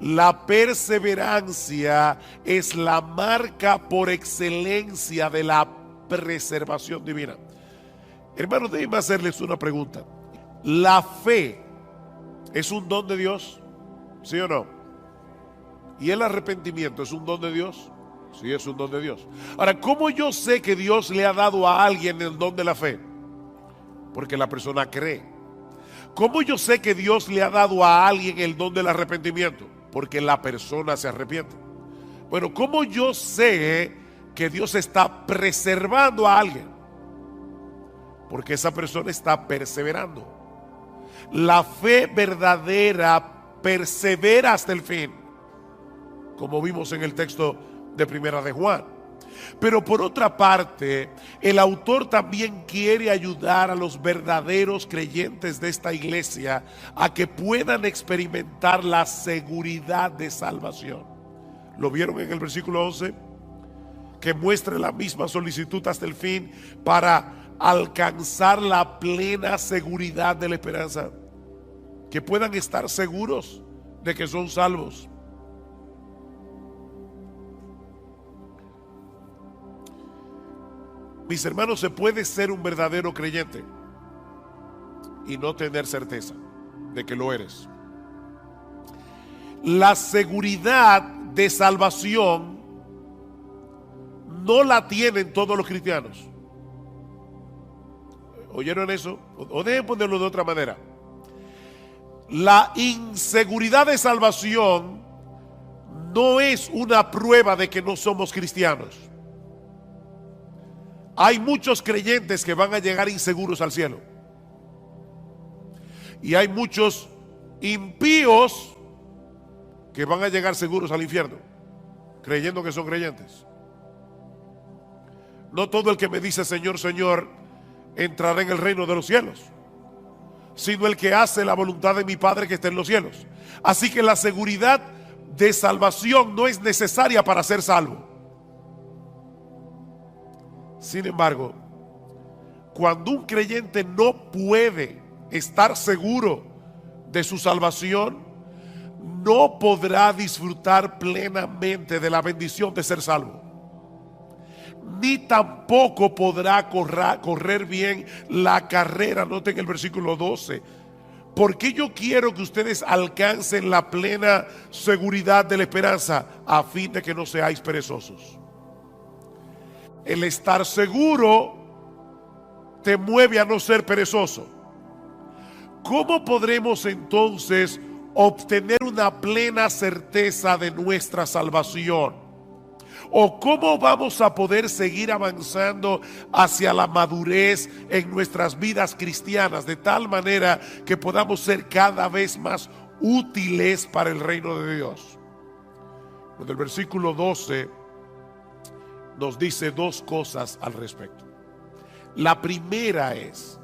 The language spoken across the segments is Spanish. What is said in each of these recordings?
La perseverancia es la marca por excelencia de la preservación divina. Hermanos, déjenme hacerles una pregunta. ¿La fe es un don de Dios? ¿Sí o no? ¿Y el arrepentimiento es un don de Dios? Sí, es un don de Dios. Ahora, ¿cómo yo sé que Dios le ha dado a alguien el don de la fe? Porque la persona cree. ¿Cómo yo sé que Dios le ha dado a alguien el don del arrepentimiento? Porque la persona se arrepiente. Bueno, ¿cómo yo sé que Dios está preservando a alguien? Porque esa persona está perseverando. La fe verdadera persevera hasta el fin, como vimos en el texto de Primera de Juan. Pero por otra parte, el autor también quiere ayudar a los verdaderos creyentes de esta iglesia a que puedan experimentar la seguridad de salvación. ¿Lo vieron en el versículo 11? Que muestre la misma solicitud hasta el fin para alcanzar la plena seguridad de la esperanza. Que puedan estar seguros de que son salvos. Mis hermanos, se puede ser un verdadero creyente y no tener certeza de que lo eres. La seguridad de salvación no la tienen todos los cristianos. ¿Oyeron eso? O deben ponerlo de otra manera. La inseguridad de salvación no es una prueba de que no somos cristianos. Hay muchos creyentes que van a llegar inseguros al cielo. Y hay muchos impíos que van a llegar seguros al infierno, creyendo que son creyentes. No todo el que me dice Señor, Señor, entrará en el reino de los cielos, sino el que hace la voluntad de mi Padre que está en los cielos. Así que la seguridad de salvación no es necesaria para ser salvo. Sin embargo, cuando un creyente no puede estar seguro de su salvación, no podrá disfrutar plenamente de la bendición de ser salvo, ni tampoco podrá correr bien la carrera. Noten el versículo 12. Porque yo quiero que ustedes alcancen la plena seguridad de la esperanza, a fin de que no seáis perezosos. El estar seguro te mueve a no ser perezoso. ¿Cómo podremos entonces obtener una plena certeza de nuestra salvación? ¿O cómo vamos a poder seguir avanzando hacia la madurez en nuestras vidas cristianas, de tal manera que podamos ser cada vez más útiles para el reino de Dios? Cuando el versículo 12 nos dice dos cosas al respecto. La primera es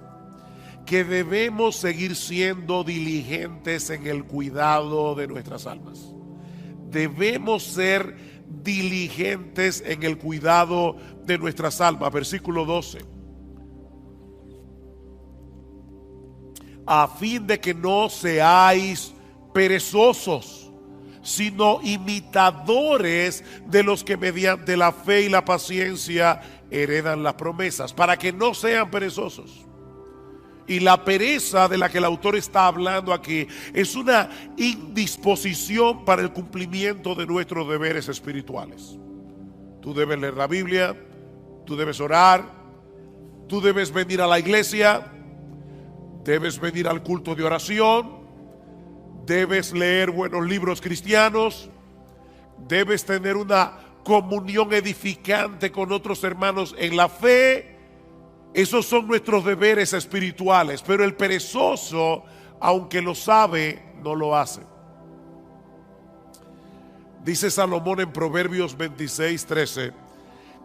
que debemos seguir siendo diligentes en el cuidado de nuestras almas. Debemos ser diligentes en el cuidado de nuestras almas. Versículo 12. A fin de que no seáis perezosos, sino imitadores de los que mediante la fe y la paciencia heredan las promesas, para que no sean perezosos. Y la pereza de la que el autor está hablando aquí es una indisposición para el cumplimiento de nuestros deberes espirituales. Tú debes leer la Biblia, tú debes orar, tú debes venir a la iglesia, debes venir al culto de oración, debes leer buenos libros cristianos, debes tener una comunión edificante con otros hermanos en la fe. Esos son nuestros deberes espirituales, pero el perezoso, aunque lo sabe, no lo hace. Dice Salomón en Proverbios 26:13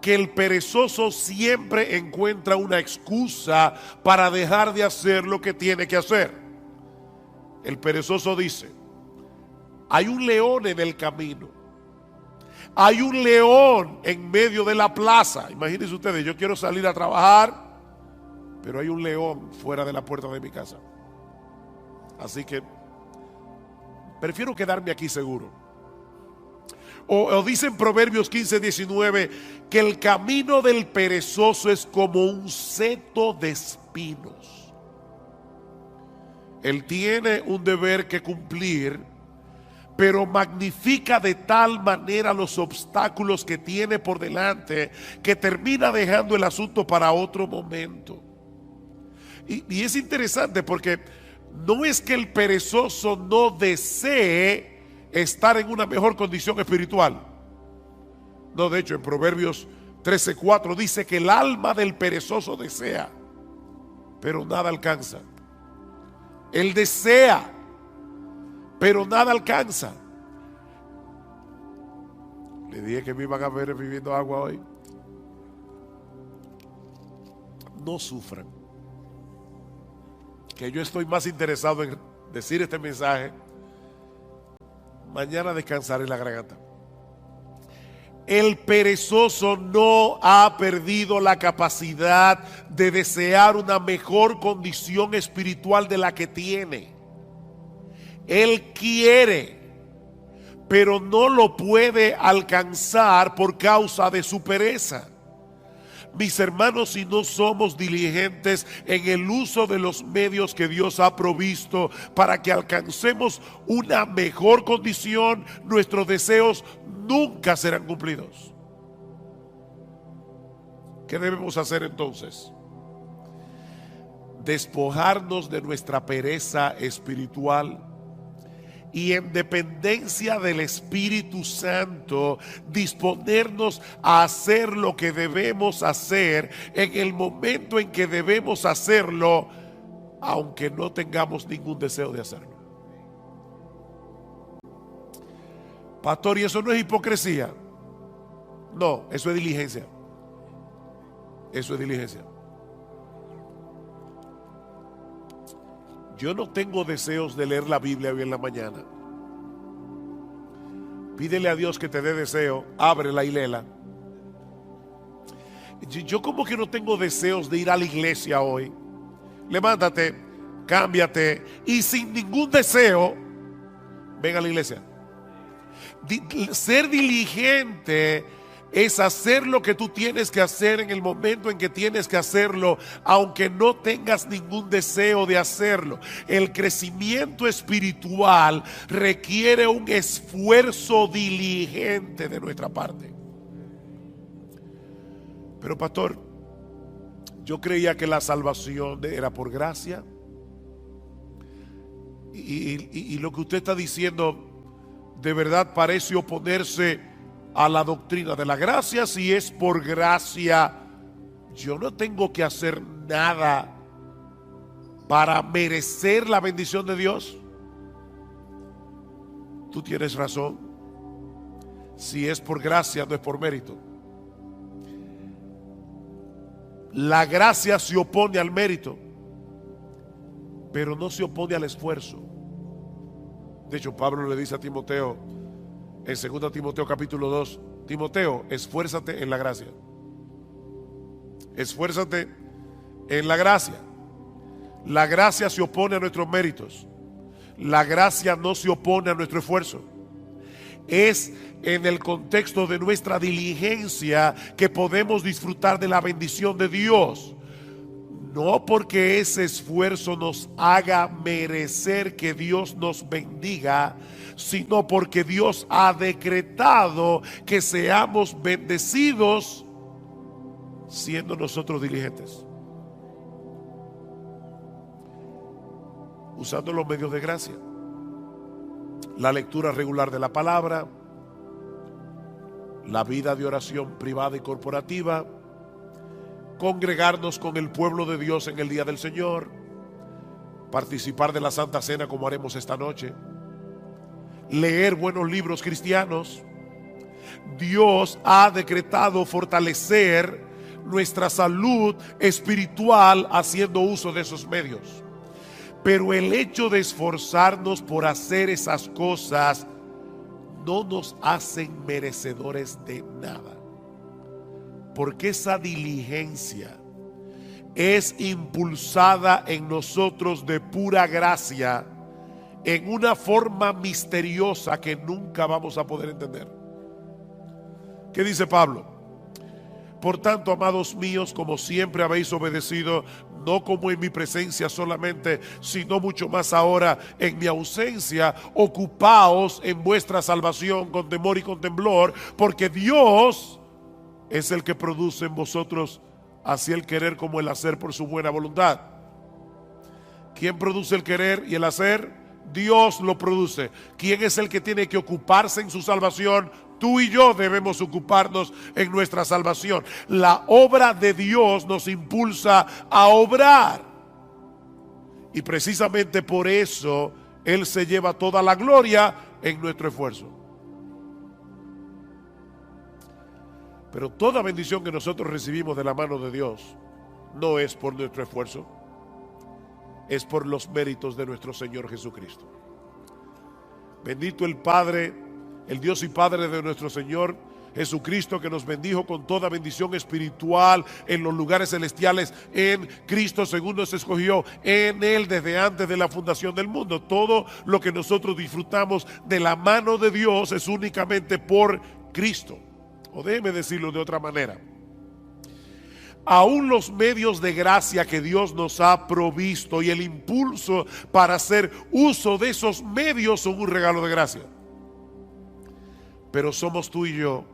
que el perezoso siempre encuentra una excusa para dejar de hacer lo que tiene que hacer. El perezoso dice: hay un león en el camino, hay un león en medio de la plaza. Imagínense ustedes, yo quiero salir a trabajar, pero hay un león fuera de la puerta de mi casa. Así que prefiero quedarme aquí seguro. O dice en Proverbios 15:19 que el camino del perezoso es como un seto de espinos. Él tiene un deber que cumplir, pero magnifica de tal manera los obstáculos que tiene por delante que termina dejando el asunto para otro momento. Y es interesante porque no es que el perezoso no desee estar en una mejor condición espiritual. No, de hecho en Proverbios 13:4 dice que el alma del perezoso desea, pero nada alcanza. Él desea, pero nada alcanza. Le dije que me iban a ver bebiendo agua hoy. No sufran, que yo estoy más interesado en decir este mensaje. Mañana descansaré la garganta. El perezoso no ha perdido la capacidad de desear una mejor condición espiritual de la que tiene. Él quiere, pero no lo puede alcanzar por causa de su pereza. Mis hermanos, si no somos diligentes en el uso de los medios que Dios ha provisto para que alcancemos una mejor condición, nuestros deseos nunca serán cumplidos. ¿Qué debemos hacer entonces? Despojarnos de nuestra pereza espiritual y en dependencia del Espíritu Santo disponernos a hacer lo que debemos hacer en el momento en que debemos hacerlo, aunque no tengamos ningún deseo de hacerlo. Pastor, ¿y eso no es hipocresía? No, eso es diligencia. Eso es diligencia. Yo no tengo deseos de leer la Biblia hoy en la mañana. Pídele a Dios que te dé deseo, ábrela y léela. Yo como que no tengo deseos de ir a la iglesia hoy. Levántate, cámbiate y sin ningún deseo, ven a la iglesia. Ser diligente es hacer lo que tú tienes que hacer en el momento en que tienes que hacerlo, aunque no tengas ningún deseo de hacerlo. El crecimiento espiritual requiere un esfuerzo diligente de nuestra parte. Pero pastor, yo creía que la salvación era por gracia. Y lo que usted está diciendo de verdad parece oponerse a la doctrina de la gracia. Si es por gracia, yo no tengo que hacer nada para merecer la bendición de Dios. Tú tienes razón. Si es por gracia, no es por mérito. La gracia se opone al mérito, pero no se opone al esfuerzo. De hecho, Pablo le dice a Timoteo en 2 Timoteo capítulo 2, Timoteo, esfuérzate en la gracia. Esfuérzate en la gracia. La gracia se opone a nuestros méritos. La gracia no se opone a nuestro esfuerzo. Es en el contexto de nuestra diligencia que podemos disfrutar de la bendición de Dios. No porque ese esfuerzo nos haga merecer que Dios nos bendiga, sino porque Dios ha decretado que seamos bendecidos siendo nosotros diligentes, usando los medios de gracia, la lectura regular de la palabra, la vida de oración privada y corporativa, congregarnos con el pueblo de Dios en el día del Señor, participar de la Santa Cena como haremos esta noche, leer buenos libros cristianos. Dios ha decretado fortalecer nuestra salud espiritual haciendo uso de esos medios. Pero el hecho de esforzarnos por hacer esas cosas no nos hacen merecedores de nada. Porque esa diligencia es impulsada en nosotros de pura gracia en una forma misteriosa que nunca vamos a poder entender. ¿Qué dice Pablo? Por tanto, amados míos, como siempre habéis obedecido, no como en mi presencia solamente, sino mucho más ahora en mi ausencia, ocupaos en vuestra salvación con temor y con temblor, porque Dios es el que produce en vosotros así el querer como el hacer por su buena voluntad. ¿Quién produce el querer y el hacer? Dios lo produce. ¿Quién es el que tiene que ocuparse en su salvación? Tú y yo debemos ocuparnos en nuestra salvación. La obra de Dios nos impulsa a obrar. Y precisamente por eso Él se lleva toda la gloria en nuestro esfuerzo. Pero toda bendición que nosotros recibimos de la mano de Dios no es por nuestro esfuerzo, es por los méritos de nuestro Señor Jesucristo. Bendito el Padre, el Dios y Padre de nuestro Señor Jesucristo, que nos bendijo con toda bendición espiritual en los lugares celestiales en Cristo, según nos escogió en Él desde antes de la fundación del mundo. Todo lo que nosotros disfrutamos de la mano de Dios es únicamente por Cristo. O déjeme decirlo de otra manera. Aún los medios de gracia que Dios nos ha provisto y el impulso para hacer uso de esos medios son un regalo de gracia. Pero somos tú y yo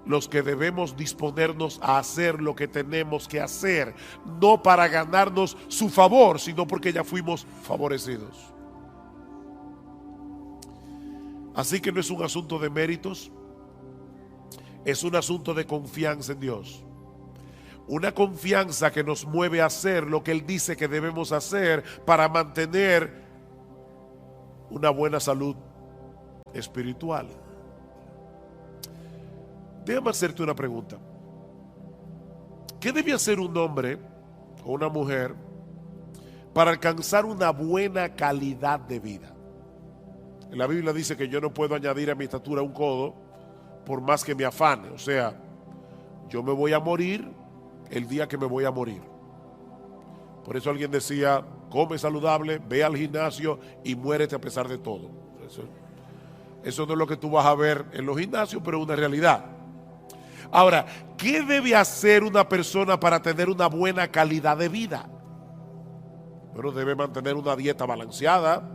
los que debemos disponernos a hacer lo que tenemos que hacer, no para ganarnos su favor, sino porque ya fuimos favorecidos. Así que no es un asunto de méritos, es un asunto de confianza en Dios. Una confianza que nos mueve a hacer lo que Él dice que debemos hacer para mantener una buena salud espiritual. Déjame hacerte una pregunta. ¿Qué debe hacer un hombre o una mujer para alcanzar una buena calidad de vida? En la Biblia dice que yo no puedo añadir a mi estatura un codo por más que me afane. O sea, yo me voy a morir el día que me voy a morir. Por eso alguien decía, come saludable, ve al gimnasio y muérete a pesar de todo. Eso no es lo que tú vas a ver en los gimnasios, pero es una realidad. Ahora, ¿qué debe hacer una persona para tener una buena calidad de vida? Bueno, debe mantener una dieta balanceada,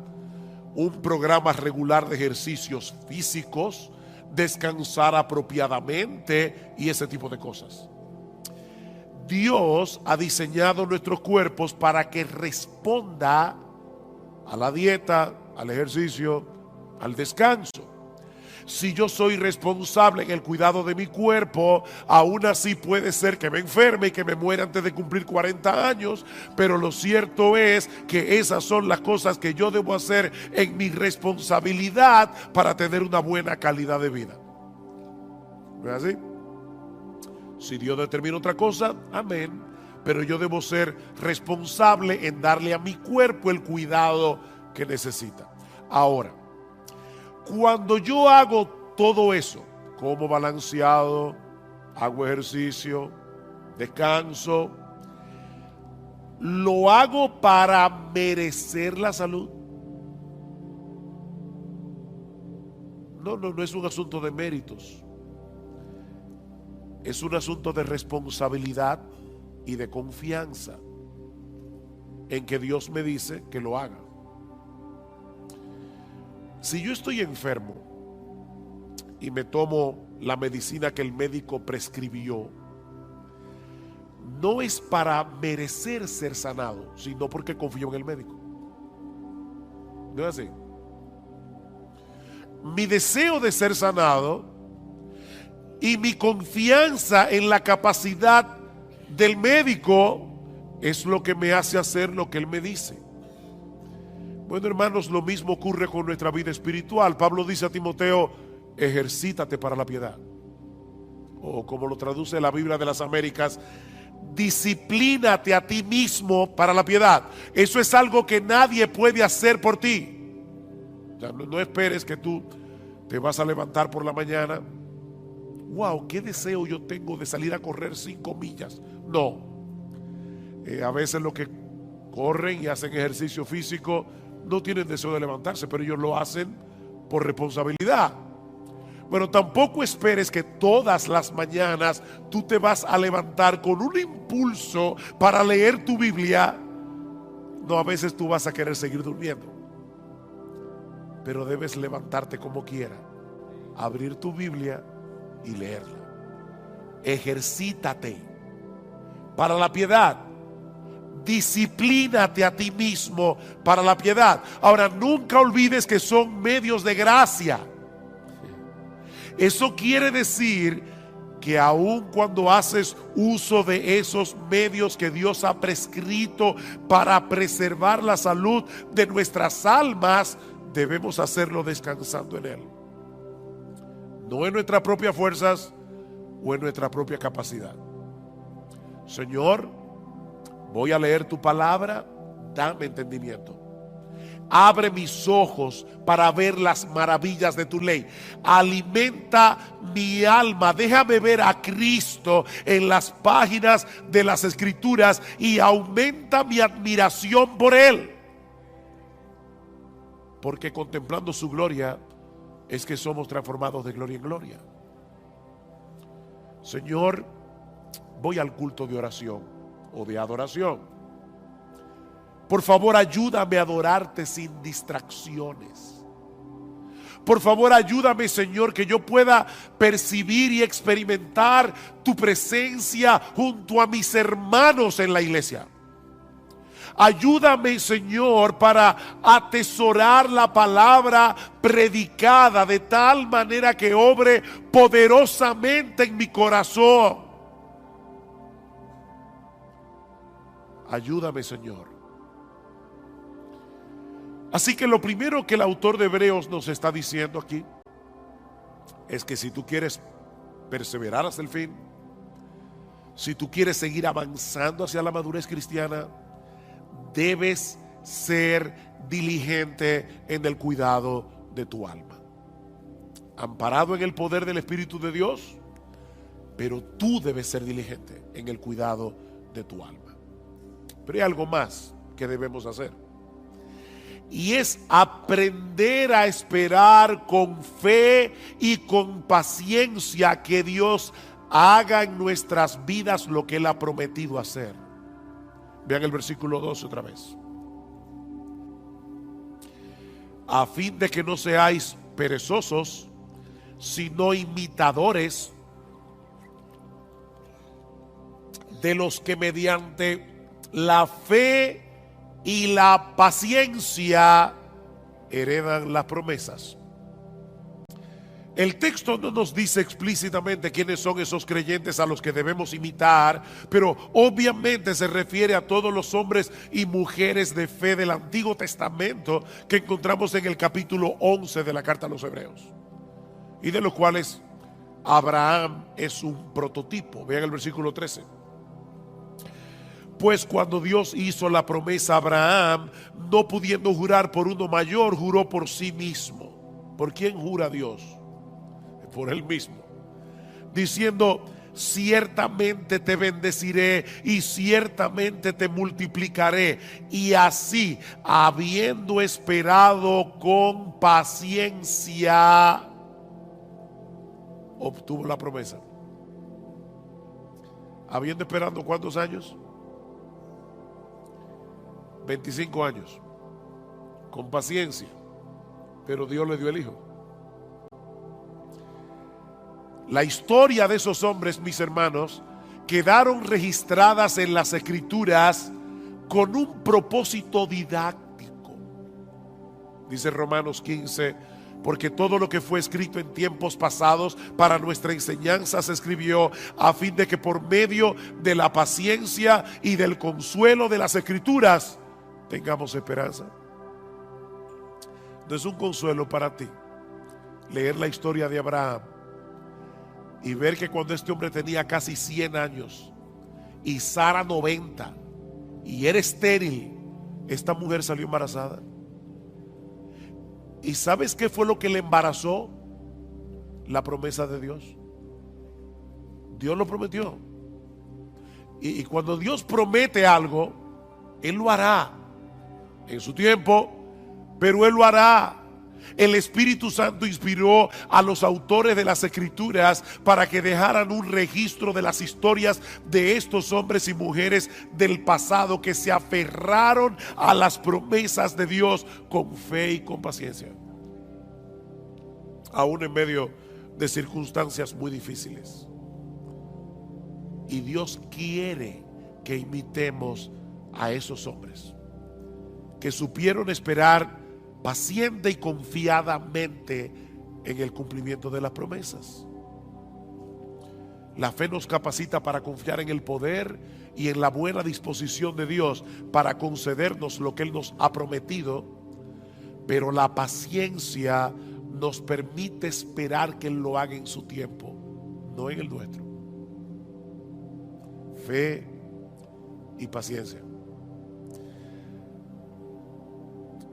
un programa regular de ejercicios físicos, descansar apropiadamente y ese tipo de cosas. Dios ha diseñado nuestros cuerpos para que responda a la dieta, al ejercicio, al descanso. Si yo soy responsable en el cuidado de mi cuerpo, aún así puede ser que me enferme y que me muera antes de cumplir 40 años, pero lo cierto es que esas son las cosas que yo debo hacer en mi responsabilidad para tener una buena calidad de vida. ¿No es así? Si Dios determina otra cosa, amén, pero yo debo ser responsable en darle a mi cuerpo el cuidado que necesita. Ahora, cuando yo hago todo eso, como balanceado, hago ejercicio, descanso, ¿lo hago para merecer la salud? No es un asunto de méritos. Es un asunto de responsabilidad y de confianza en que Dios me dice que lo haga. Si yo estoy enfermo y me tomo la medicina que el médico prescribió, no es para merecer ser sanado, sino porque confío en el médico. ¿No es así? Mi deseo de ser sanado y mi confianza en la capacidad del médico es lo que me hace hacer lo que él me dice. Bueno, hermanos, lo mismo ocurre con nuestra vida espiritual. Pablo dice a Timoteo, ejercítate para la piedad. O como lo traduce la Biblia de las Américas, disciplínate a ti mismo para la piedad. Eso es algo que nadie puede hacer por ti. O sea, no esperes que tú te vas a levantar por la mañana. Wow, qué deseo yo tengo de salir a correr 5 millas. No. A veces los que corren y hacen ejercicio físico no tienen deseo de levantarse, pero ellos lo hacen por responsabilidad. Bueno, tampoco esperes que todas las mañanas tú te vas a levantar con un impulso para leer tu Biblia. No, a veces tú vas a querer seguir durmiendo, pero debes levantarte como quiera, abrir tu Biblia y leerla. Ejercítate para la piedad. Disciplínate a ti mismo para la piedad. Ahora, nunca olvides que son medios de gracia. Eso quiere decir que aun cuando haces uso de esos medios que Dios ha prescrito para preservar la salud de nuestras almas, debemos hacerlo descansando en Él. No en nuestras propias fuerzas o en nuestra propia capacidad. Señor, voy a leer tu palabra, dame entendimiento. Abre mis ojos para ver las maravillas de tu ley. Alimenta mi alma. Déjame ver a Cristo en las páginas de las Escrituras y aumenta mi admiración por Él. Porque contemplando su gloria es que somos transformados de gloria en gloria. Señor, voy al culto de oración o de adoración. Por favor, ayúdame a adorarte sin distracciones. Por favor, ayúdame, Señor, que yo pueda percibir y experimentar tu presencia junto a mis hermanos en la iglesia. Ayúdame, Señor, para atesorar la palabra predicada de tal manera que obre poderosamente en mi corazón. Ayúdame, Señor. Así que lo primero que el autor de Hebreos nos está diciendo aquí es que si tú quieres perseverar hasta el fin, si tú quieres seguir avanzando hacia la madurez cristiana, debes ser diligente en el cuidado de tu alma, amparado en el poder del Espíritu de Dios, pero tú debes ser diligente en el cuidado de tu alma. Pero hay algo más que debemos hacer, y es aprender a esperar con fe y con paciencia que Dios haga en nuestras vidas lo que Él ha prometido hacer. Vean el versículo 12 otra vez. A fin de que no seáis perezosos, sino imitadores de los que mediante la fe y la paciencia heredan las promesas. El texto no nos dice explícitamente quiénes son esos creyentes a los que debemos imitar, pero obviamente se refiere a todos los hombres y mujeres de fe del Antiguo Testamento que encontramos en el capítulo 11 de la carta a los Hebreos, y de los cuales Abraham es un prototipo. Vean el versículo 13. Pues cuando Dios hizo la promesa a Abraham, no pudiendo jurar por uno mayor, juró por sí mismo. ¿Por quién jura Dios? Por Él mismo, diciendo: ciertamente te bendeciré y ciertamente te multiplicaré. Y así, habiendo esperado con paciencia, obtuvo la promesa. Habiendo esperado ¿cuántos años? 25 años, con paciencia, pero Dios le dio el hijo. La historia de esos hombres, mis hermanos, quedaron registradas en las Escrituras con un propósito didáctico. Dice Romanos 15: porque todo lo que fue escrito en tiempos pasados para nuestra enseñanza se escribió a fin de que por medio de la paciencia y del consuelo de las Escrituras tengamos esperanza. No es un consuelo para ti leer la historia de Abraham y ver que cuando este hombre tenía casi 100 años y Sara 90 y era estéril, esta mujer salió embarazada? ¿Y sabes qué fue lo que le embarazó? La promesa de Dios. Dios lo prometió. Y cuando Dios promete algo, Él lo hará en su tiempo, pero Él lo hará. El Espíritu Santo inspiró a los autores de las Escrituras para que dejaran un registro de las historias de estos hombres y mujeres del pasado que se aferraron a las promesas de Dios con fe y con paciencia, aún en medio de circunstancias muy difíciles. Y Dios quiere que imitemos a esos hombres que supieron esperar paciente y confiadamente en el cumplimiento de las promesas. La fe nos capacita para confiar en el poder y en la buena disposición de Dios para concedernos lo que Él nos ha prometido, pero la paciencia nos permite esperar que Él lo haga en su tiempo, no en el nuestro. Fe y paciencia.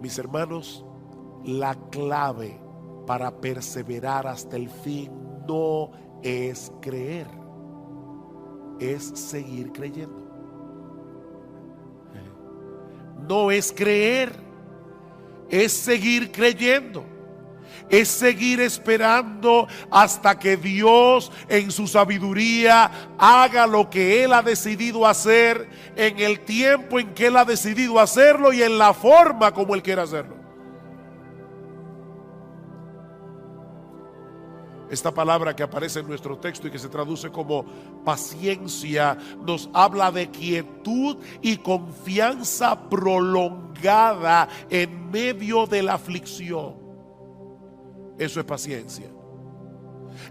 Mis hermanos, la clave para perseverar hasta el fin no es creer, es seguir creyendo. No es creer, es seguir creyendo. Es seguir esperando hasta que Dios en su sabiduría haga lo que Él ha decidido hacer, en el tiempo en que Él ha decidido hacerlo y en la forma como Él quiere hacerlo. Esta palabra que aparece en nuestro texto y que se traduce como paciencia nos habla de quietud y confianza prolongada en medio de la aflicción. Eso es paciencia.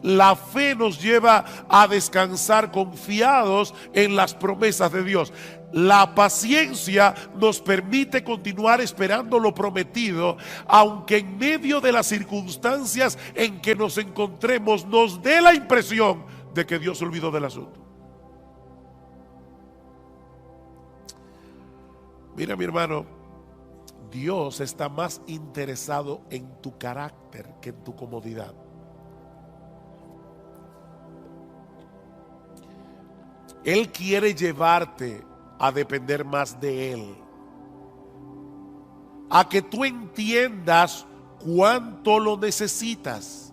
La fe nos lleva a descansar confiados en las promesas de Dios. La paciencia nos permite continuar esperando lo prometido, aunque en medio de las circunstancias en que nos encontremos nos dé la impresión de que Dios se olvidó del asunto. Mira, mi hermano, Dios está más interesado en tu carácter que en tu comodidad. Él quiere llevarte a depender más de Él, a que tú entiendas cuánto lo necesitas.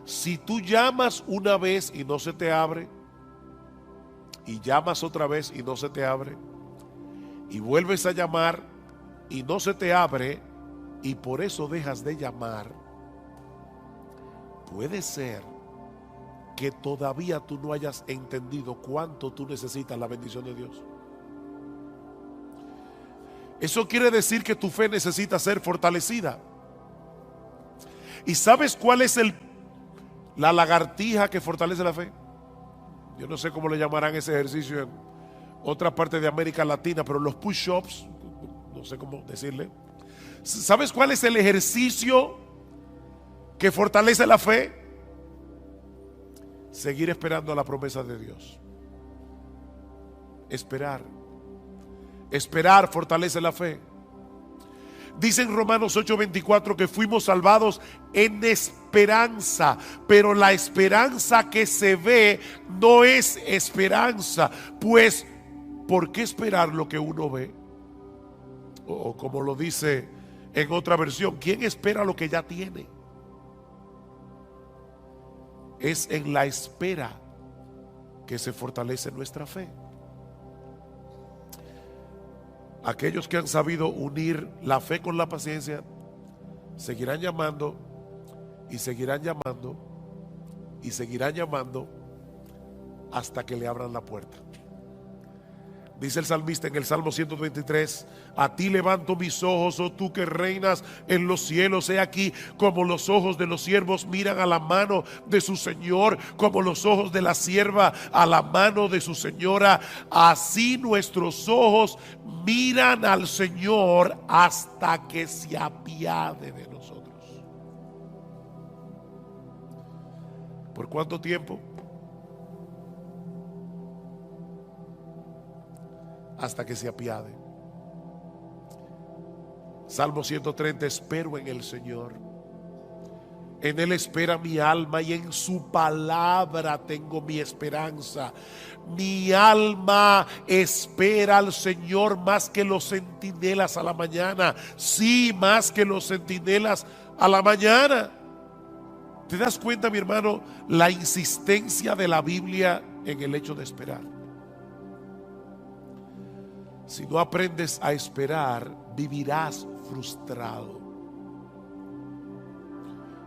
Si tú llamas una vez y no se te abre, y llamas otra vez y no se te abre, y vuelves a llamar y no se te abre, y por eso dejas de llamar, puede ser que todavía tú no hayas entendido cuánto tú necesitas la bendición de Dios. Eso quiere decir que tu fe necesita ser fortalecida. ¿Y sabes cuál es la lagartija que fortalece la fe? Yo no sé cómo le llamarán ese ejercicio en otra parte de América Latina, pero los push-ups, no sé cómo decirle. ¿Sabes cuál es el ejercicio que fortalece la fe? Seguir esperando a la promesa de Dios. Esperar fortalece la fe. Dice en Romanos 8:24 que fuimos salvados en esperanza, pero la esperanza que se ve no es esperanza. Pues, ¿por qué esperar lo que uno ve? O como lo dice en otra versión, ¿quién espera lo que ya tiene? Es en la espera que se fortalece nuestra fe. Aquellos que han sabido unir la fe con la paciencia seguirán llamando y seguirán llamando y seguirán llamando hasta que le abran la puerta. Dice el salmista en el Salmo 123: a ti levanto mis ojos, oh tú que reinas en los cielos. He aquí como los ojos de los siervos miran a la mano de su Señor, como los ojos de la sierva a la mano de su señora. Así nuestros ojos miran al Señor hasta que se apiade de nosotros. ¿Por cuánto tiempo? Hasta que se apiade. Salmo 130: espero en el Señor, En Él espera mi alma y en su palabra tengo mi esperanza. Mi alma espera al Señor más que los centinelas a la mañana. Sí, más que los centinelas a la mañana. ¿Te das cuenta, mi hermano, la insistencia de la Biblia en el hecho de esperar? Si no aprendes a esperar, vivirás frustrado.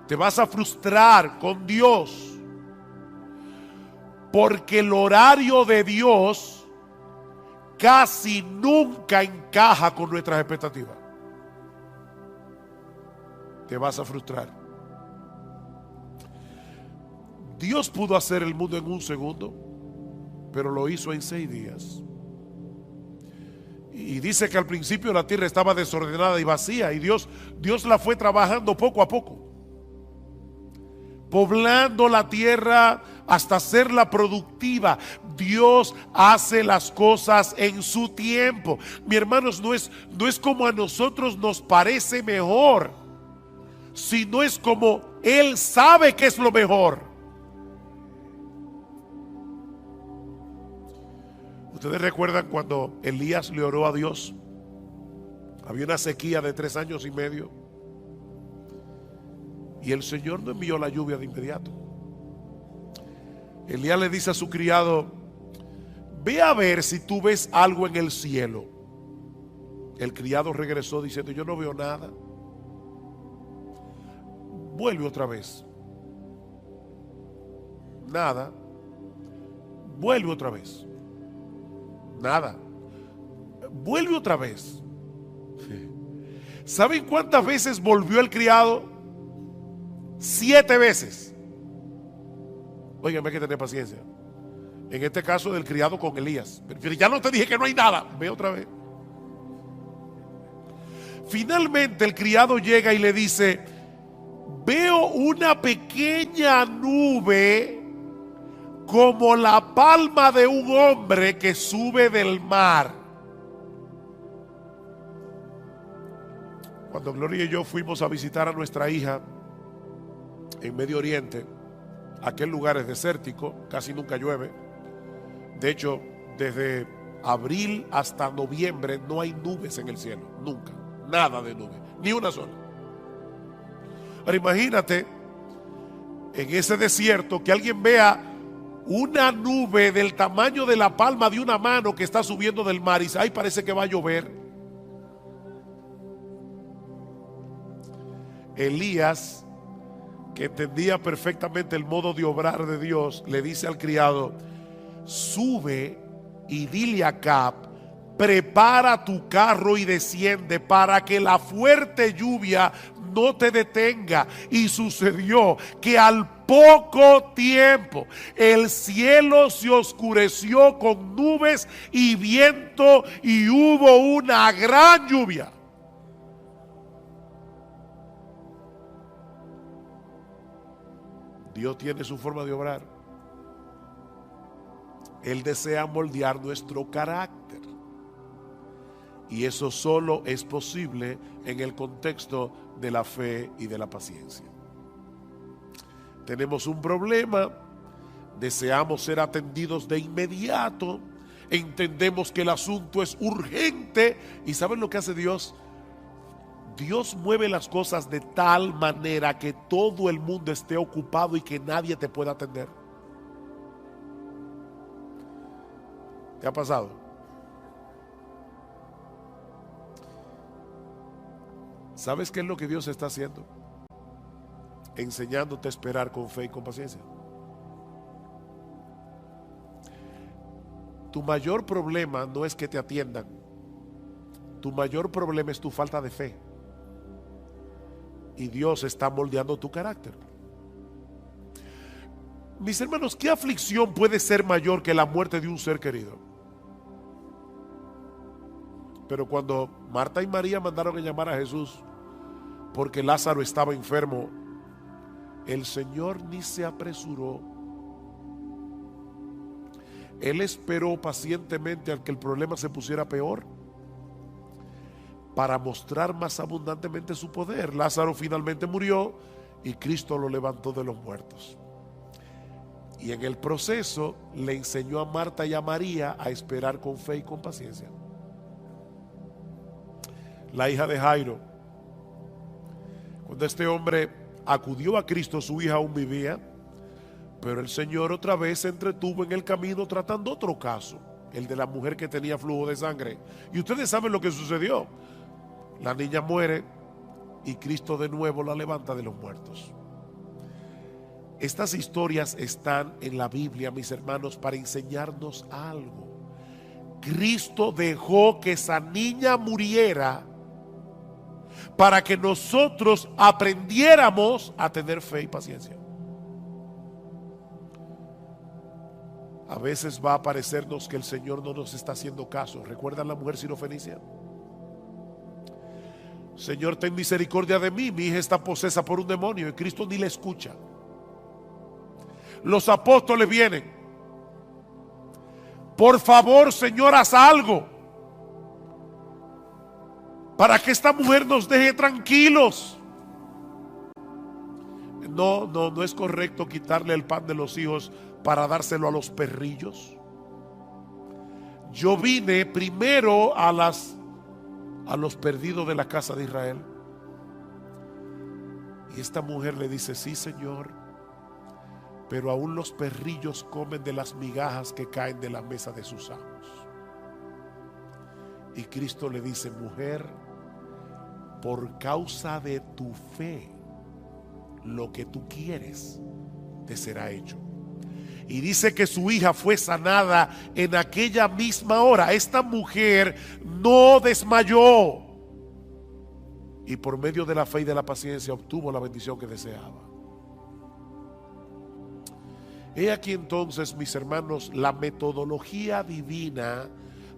Te vas a frustrar con Dios, porque el horario de Dios casi nunca encaja con nuestras expectativas. Te vas a frustrar. Dios pudo hacer el mundo en un segundo, pero lo hizo en 6 días. Y dice que al principio la tierra estaba desordenada y vacía, y Dios la fue trabajando poco a poco, poblando la tierra hasta hacerla productiva. Dios hace las cosas en su tiempo. Mi hermanos, no es como a nosotros nos parece mejor, sino es como Él sabe que es lo mejor. Ustedes recuerdan cuando Elías le oró a Dios. Había una sequía de 3 años y medio. Y el Señor no envió la lluvia de inmediato. Elías le dice a su criado: ve a ver si tú ves algo en el cielo. El criado regresó diciendo: yo no veo nada. Vuelve otra vez. Nada. Vuelve otra vez. Nada. Vuelve otra vez. ¿Saben cuántas veces volvió el criado? 7 veces. Óigame, hay que tener paciencia. En este caso del criado con Elías. Pero ya no te dije que no hay nada. Ve otra vez. Finalmente el criado llega y le dice: veo una pequeña nube como la palma de un hombre que sube del mar. Cuando Gloria y yo fuimos a visitar a nuestra hija en Medio Oriente, aquel lugar es desértico, casi nunca llueve. De hecho, desde abril hasta noviembre no hay nubes en el cielo, nunca, nada de nubes, ni una sola. Ahora imagínate en ese desierto que alguien vea una nube del tamaño de la palma de una mano que está subiendo del mar y dice: ay, parece que va a llover. Elías, que entendía perfectamente el modo de obrar de Dios, le dice al criado: sube y dile a Acab: prepara tu carro y desciende para que la fuerte lluvia no te detenga. Y sucedió que al poco tiempo el cielo se oscureció con nubes y viento y hubo una gran lluvia. Dios tiene su forma de obrar. Él desea moldear nuestro carácter. Y eso solo es posible en el contexto de la fe y de la paciencia. Tenemos un problema, deseamos ser atendidos de inmediato, entendemos que el asunto es urgente. ¿Y saben lo que hace Dios? Dios mueve las cosas de tal manera que todo el mundo esté ocupado y que nadie te pueda atender. ¿Te ha pasado? ¿Sabes qué es lo que Dios está haciendo? Enseñándote a esperar con fe y con paciencia. Tu mayor problema no es que te atiendan. Tu mayor problema es tu falta de fe. Y Dios está moldeando tu carácter. Mis hermanos, ¿qué aflicción puede ser mayor que la muerte de un ser querido? Pero cuando Marta y María mandaron a llamar a Jesús porque Lázaro estaba enfermo, el Señor ni se apresuró. Él esperó pacientemente a que el problema se pusiera peor para mostrar más abundantemente su poder. Lázaro finalmente murió y Cristo lo levantó de los muertos. Y en el proceso le enseñó a Marta y a María a esperar con fe y con paciencia. La hija de Jairo, cuando este hombre acudió a Cristo, su hija aún vivía, pero el Señor otra vez se entretuvo en el camino tratando otro caso, el de la mujer que tenía flujo de sangre. Y ustedes saben lo que sucedió. La niña muere y Cristo de nuevo la levanta de los muertos. Estas historias están en la Biblia, mis hermanos, para enseñarnos algo. Cristo dejó que esa niña muriera para que nosotros aprendiéramos a tener fe y paciencia. A veces va a parecernos que el Señor no nos está haciendo caso. ¿Recuerdan la mujer sirofenicia? Señor, ten misericordia de mí, mi hija está posesa por un demonio, y Cristo ni le escucha. Los apóstoles vienen. Por favor, Señor, haz algo para que esta mujer nos deje tranquilos. No es correcto quitarle el pan de los hijos para dárselo a los perrillos. Yo vine primero a los perdidos de la casa de Israel. Y esta mujer le dice: sí, Señor, pero aún los perrillos comen de las migajas que caen de la mesa de sus amos. Y Cristo le dice: mujer, por causa de tu fe, lo que tú quieres te será hecho. Y dice que su hija fue sanada en aquella misma hora. Esta mujer no desmayó, y por medio de la fe y de la paciencia obtuvo la bendición que deseaba. He aquí entonces, mis hermanos, la metodología divina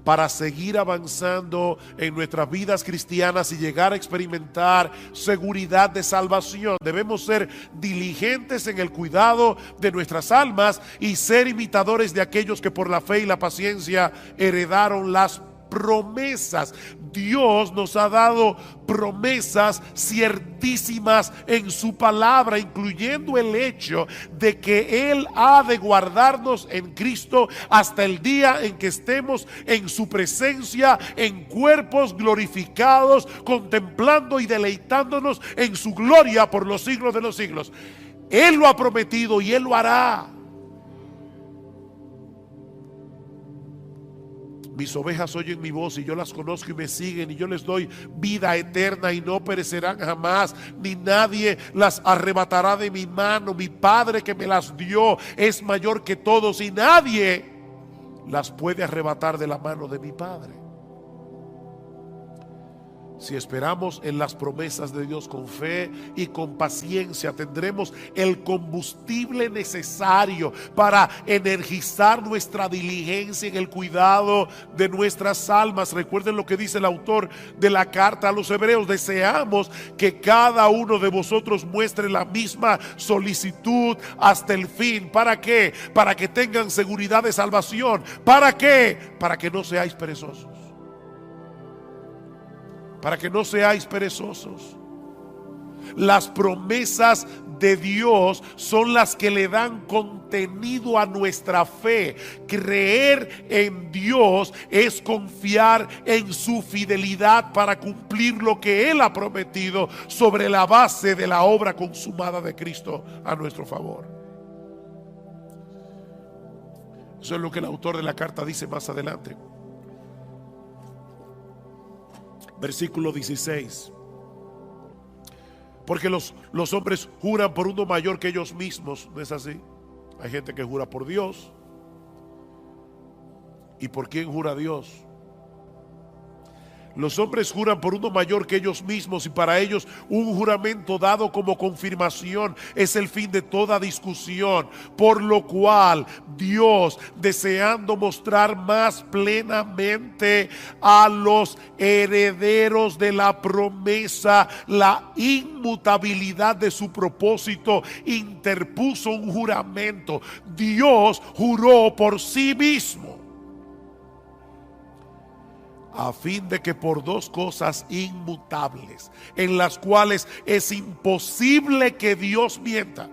para seguir avanzando en nuestras vidas cristianas y llegar a experimentar seguridad de salvación. Debemos ser diligentes en el cuidado de nuestras almas y ser imitadores de aquellos que por la fe y la paciencia heredaron las promesas. Dios nos ha dado promesas ciertísimas en su palabra, incluyendo el hecho de que Él ha de guardarnos en Cristo hasta el día en que estemos en su presencia en cuerpos glorificados, contemplando y deleitándonos en su gloria por los siglos de los siglos. Él lo ha prometido y Él lo hará. Mis ovejas oyen mi voz y yo las conozco y me siguen, y yo les doy vida eterna y no perecerán jamás, ni nadie las arrebatará de mi mano. Mi Padre que me las dio es mayor que todos y nadie las puede arrebatar de la mano de mi Padre. Si esperamos en las promesas de Dios con fe y con paciencia, tendremos el combustible necesario para energizar nuestra diligencia en el cuidado de nuestras almas. Recuerden lo que dice el autor de la carta a los Hebreos: deseamos que cada uno de vosotros muestre la misma solicitud hasta el fin. ¿Para qué? Para que tengan seguridad de salvación. ¿Para qué? Para que no seáis perezosos. Para que no seáis perezosos. Las promesas de Dios son las que le dan contenido a nuestra fe. Creer en Dios es confiar en su fidelidad para cumplir lo que Él ha prometido sobre la base de la obra consumada de Cristo a nuestro favor. Eso es lo que el autor de la carta dice más adelante. Versículo 16. Porque los hombres juran por uno mayor que ellos mismos. ¿No es así? Hay gente que jura por Dios. ¿Y por quién jura Dios? Los hombres juran por uno mayor que ellos mismos, y para ellos un juramento dado como confirmación es el fin de toda discusión. Por lo cual Dios, deseando mostrar más plenamente a los herederos de la promesa la inmutabilidad de su propósito, interpuso un juramento. Dios juró por sí mismo. a fin de que por dos cosas inmutables, en las cuales es imposible que Dios mienta,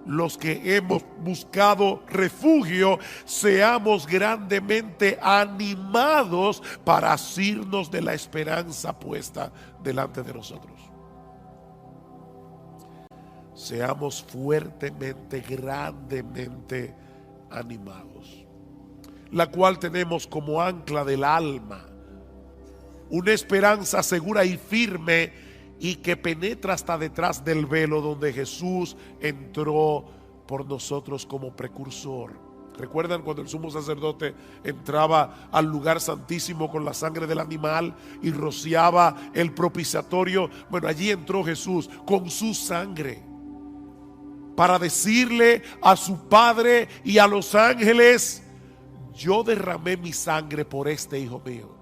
los que hemos buscado refugio, seamos grandemente animados para asirnos de la esperanza puesta delante de nosotros. Seamos fuertemente, grandemente animados, la cual tenemos como ancla del alma, una esperanza segura y firme, y que penetra hasta detrás del velo, donde Jesús entró por nosotros como precursor. ¿Recuerdan cuando el sumo sacerdote entraba al lugar santísimo con la sangre del animal y rociaba el propiciatorio? Bueno, allí entró Jesús con su sangre para decirle a su Padre y a los ángeles: yo derramé mi sangre por este hijo mío.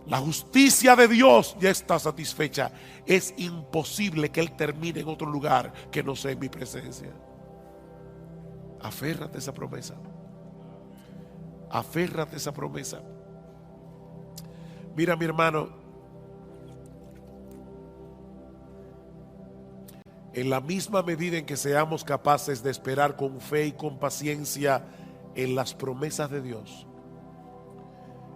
La justicia de Dios ya está satisfecha. Es imposible que Él termine en otro lugar que no sea en mi presencia. Aférrate a esa promesa. Aférrate a esa promesa. Mira, mi hermano, en la misma medida en que seamos capaces de esperar con fe y con paciencia en las promesas de Dios,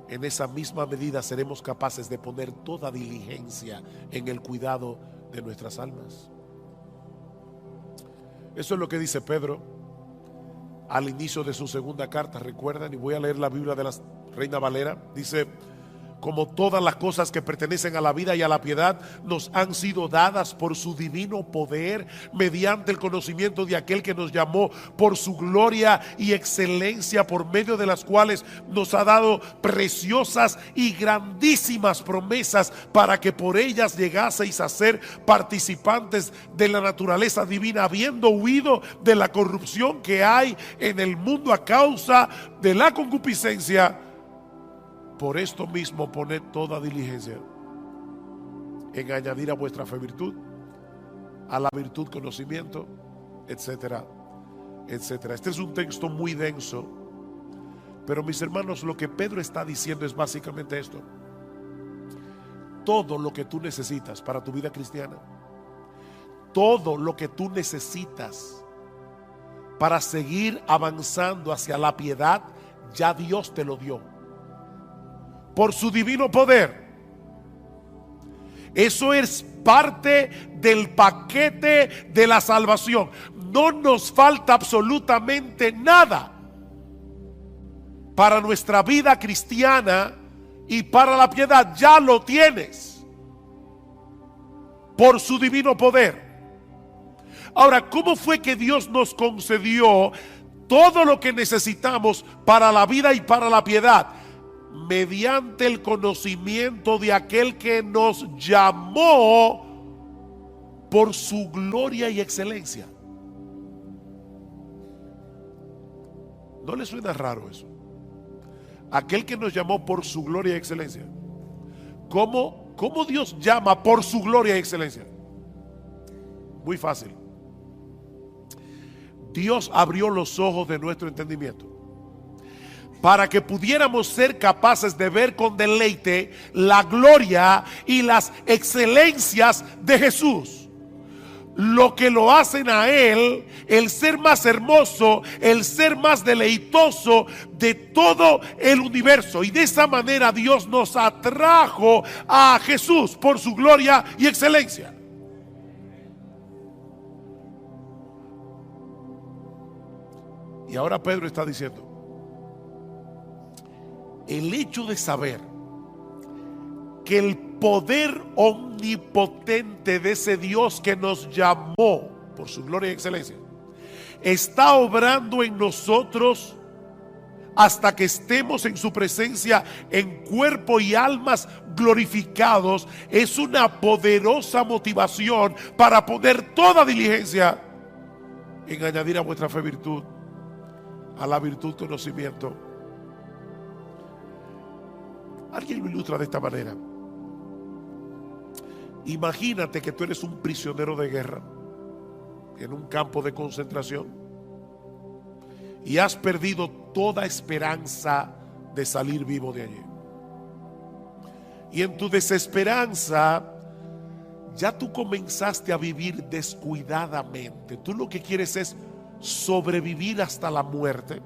en esa misma medida seremos capaces de poner toda diligencia en el cuidado de nuestras almas. Eso es lo que dice Pedro al inicio de su segunda carta. Recuerdan, y voy a leer la Biblia de la Reina Valera. Dice: como todas las cosas que pertenecen a la vida y a la piedad nos han sido dadas por su divino poder, mediante el conocimiento de aquel que nos llamó por su gloria y excelencia, por medio de las cuales nos ha dado preciosas y grandísimas promesas, para que por ellas llegaseis a ser participantes de la naturaleza divina, habiendo huido de la corrupción que hay en el mundo a causa de la concupiscencia. Por esto mismo poned toda diligencia en añadir a vuestra fe virtud, a la virtud conocimiento, etcétera, etcétera. Este es un texto muy denso, pero mis hermanos, lo que Pedro está diciendo es básicamente esto: todo lo que tú necesitas para tu vida cristiana, todo lo que tú necesitas para seguir avanzando hacia la piedad, ya Dios te lo dio por su divino poder. Eso es parte del paquete de la salvación. No nos falta absolutamente nada para nuestra vida cristiana y para la piedad. Ya lo tienes por su divino poder. Ahora, ¿cómo fue que Dios nos concedió todo lo que necesitamos para la vida y para la piedad? Mediante el conocimiento de aquel que nos llamó por su gloria y excelencia. ¿No le suena raro eso? Aquel que nos llamó por su gloria y excelencia. ¿Cómo Dios llama por su gloria y excelencia? Muy fácil. Dios abrió los ojos de nuestro entendimiento para que pudiéramos ser capaces de ver con deleite la gloria y las excelencias de Jesús. Lo que lo hacen a Él el ser más hermoso, el ser más deleitoso de todo el universo. Y de esa manera Dios nos atrajo a Jesús por su gloria y excelencia. Y ahora Pedro está diciendo: el hecho de saber que el poder omnipotente de ese Dios que nos llamó por su gloria y excelencia está obrando en nosotros hasta que estemos en su presencia en cuerpo y almas glorificados, es una poderosa motivación para poner toda diligencia en añadir a vuestra fe virtud, a la virtud conocimiento. Alguien lo ilustra de esta manera: imagínate que tú eres un prisionero de guerra en un campo de concentración y has perdido toda esperanza de salir vivo de allí. Y en tu desesperanza ya tú comenzaste a vivir descuidadamente. Tú lo que quieres es sobrevivir hasta la muerte.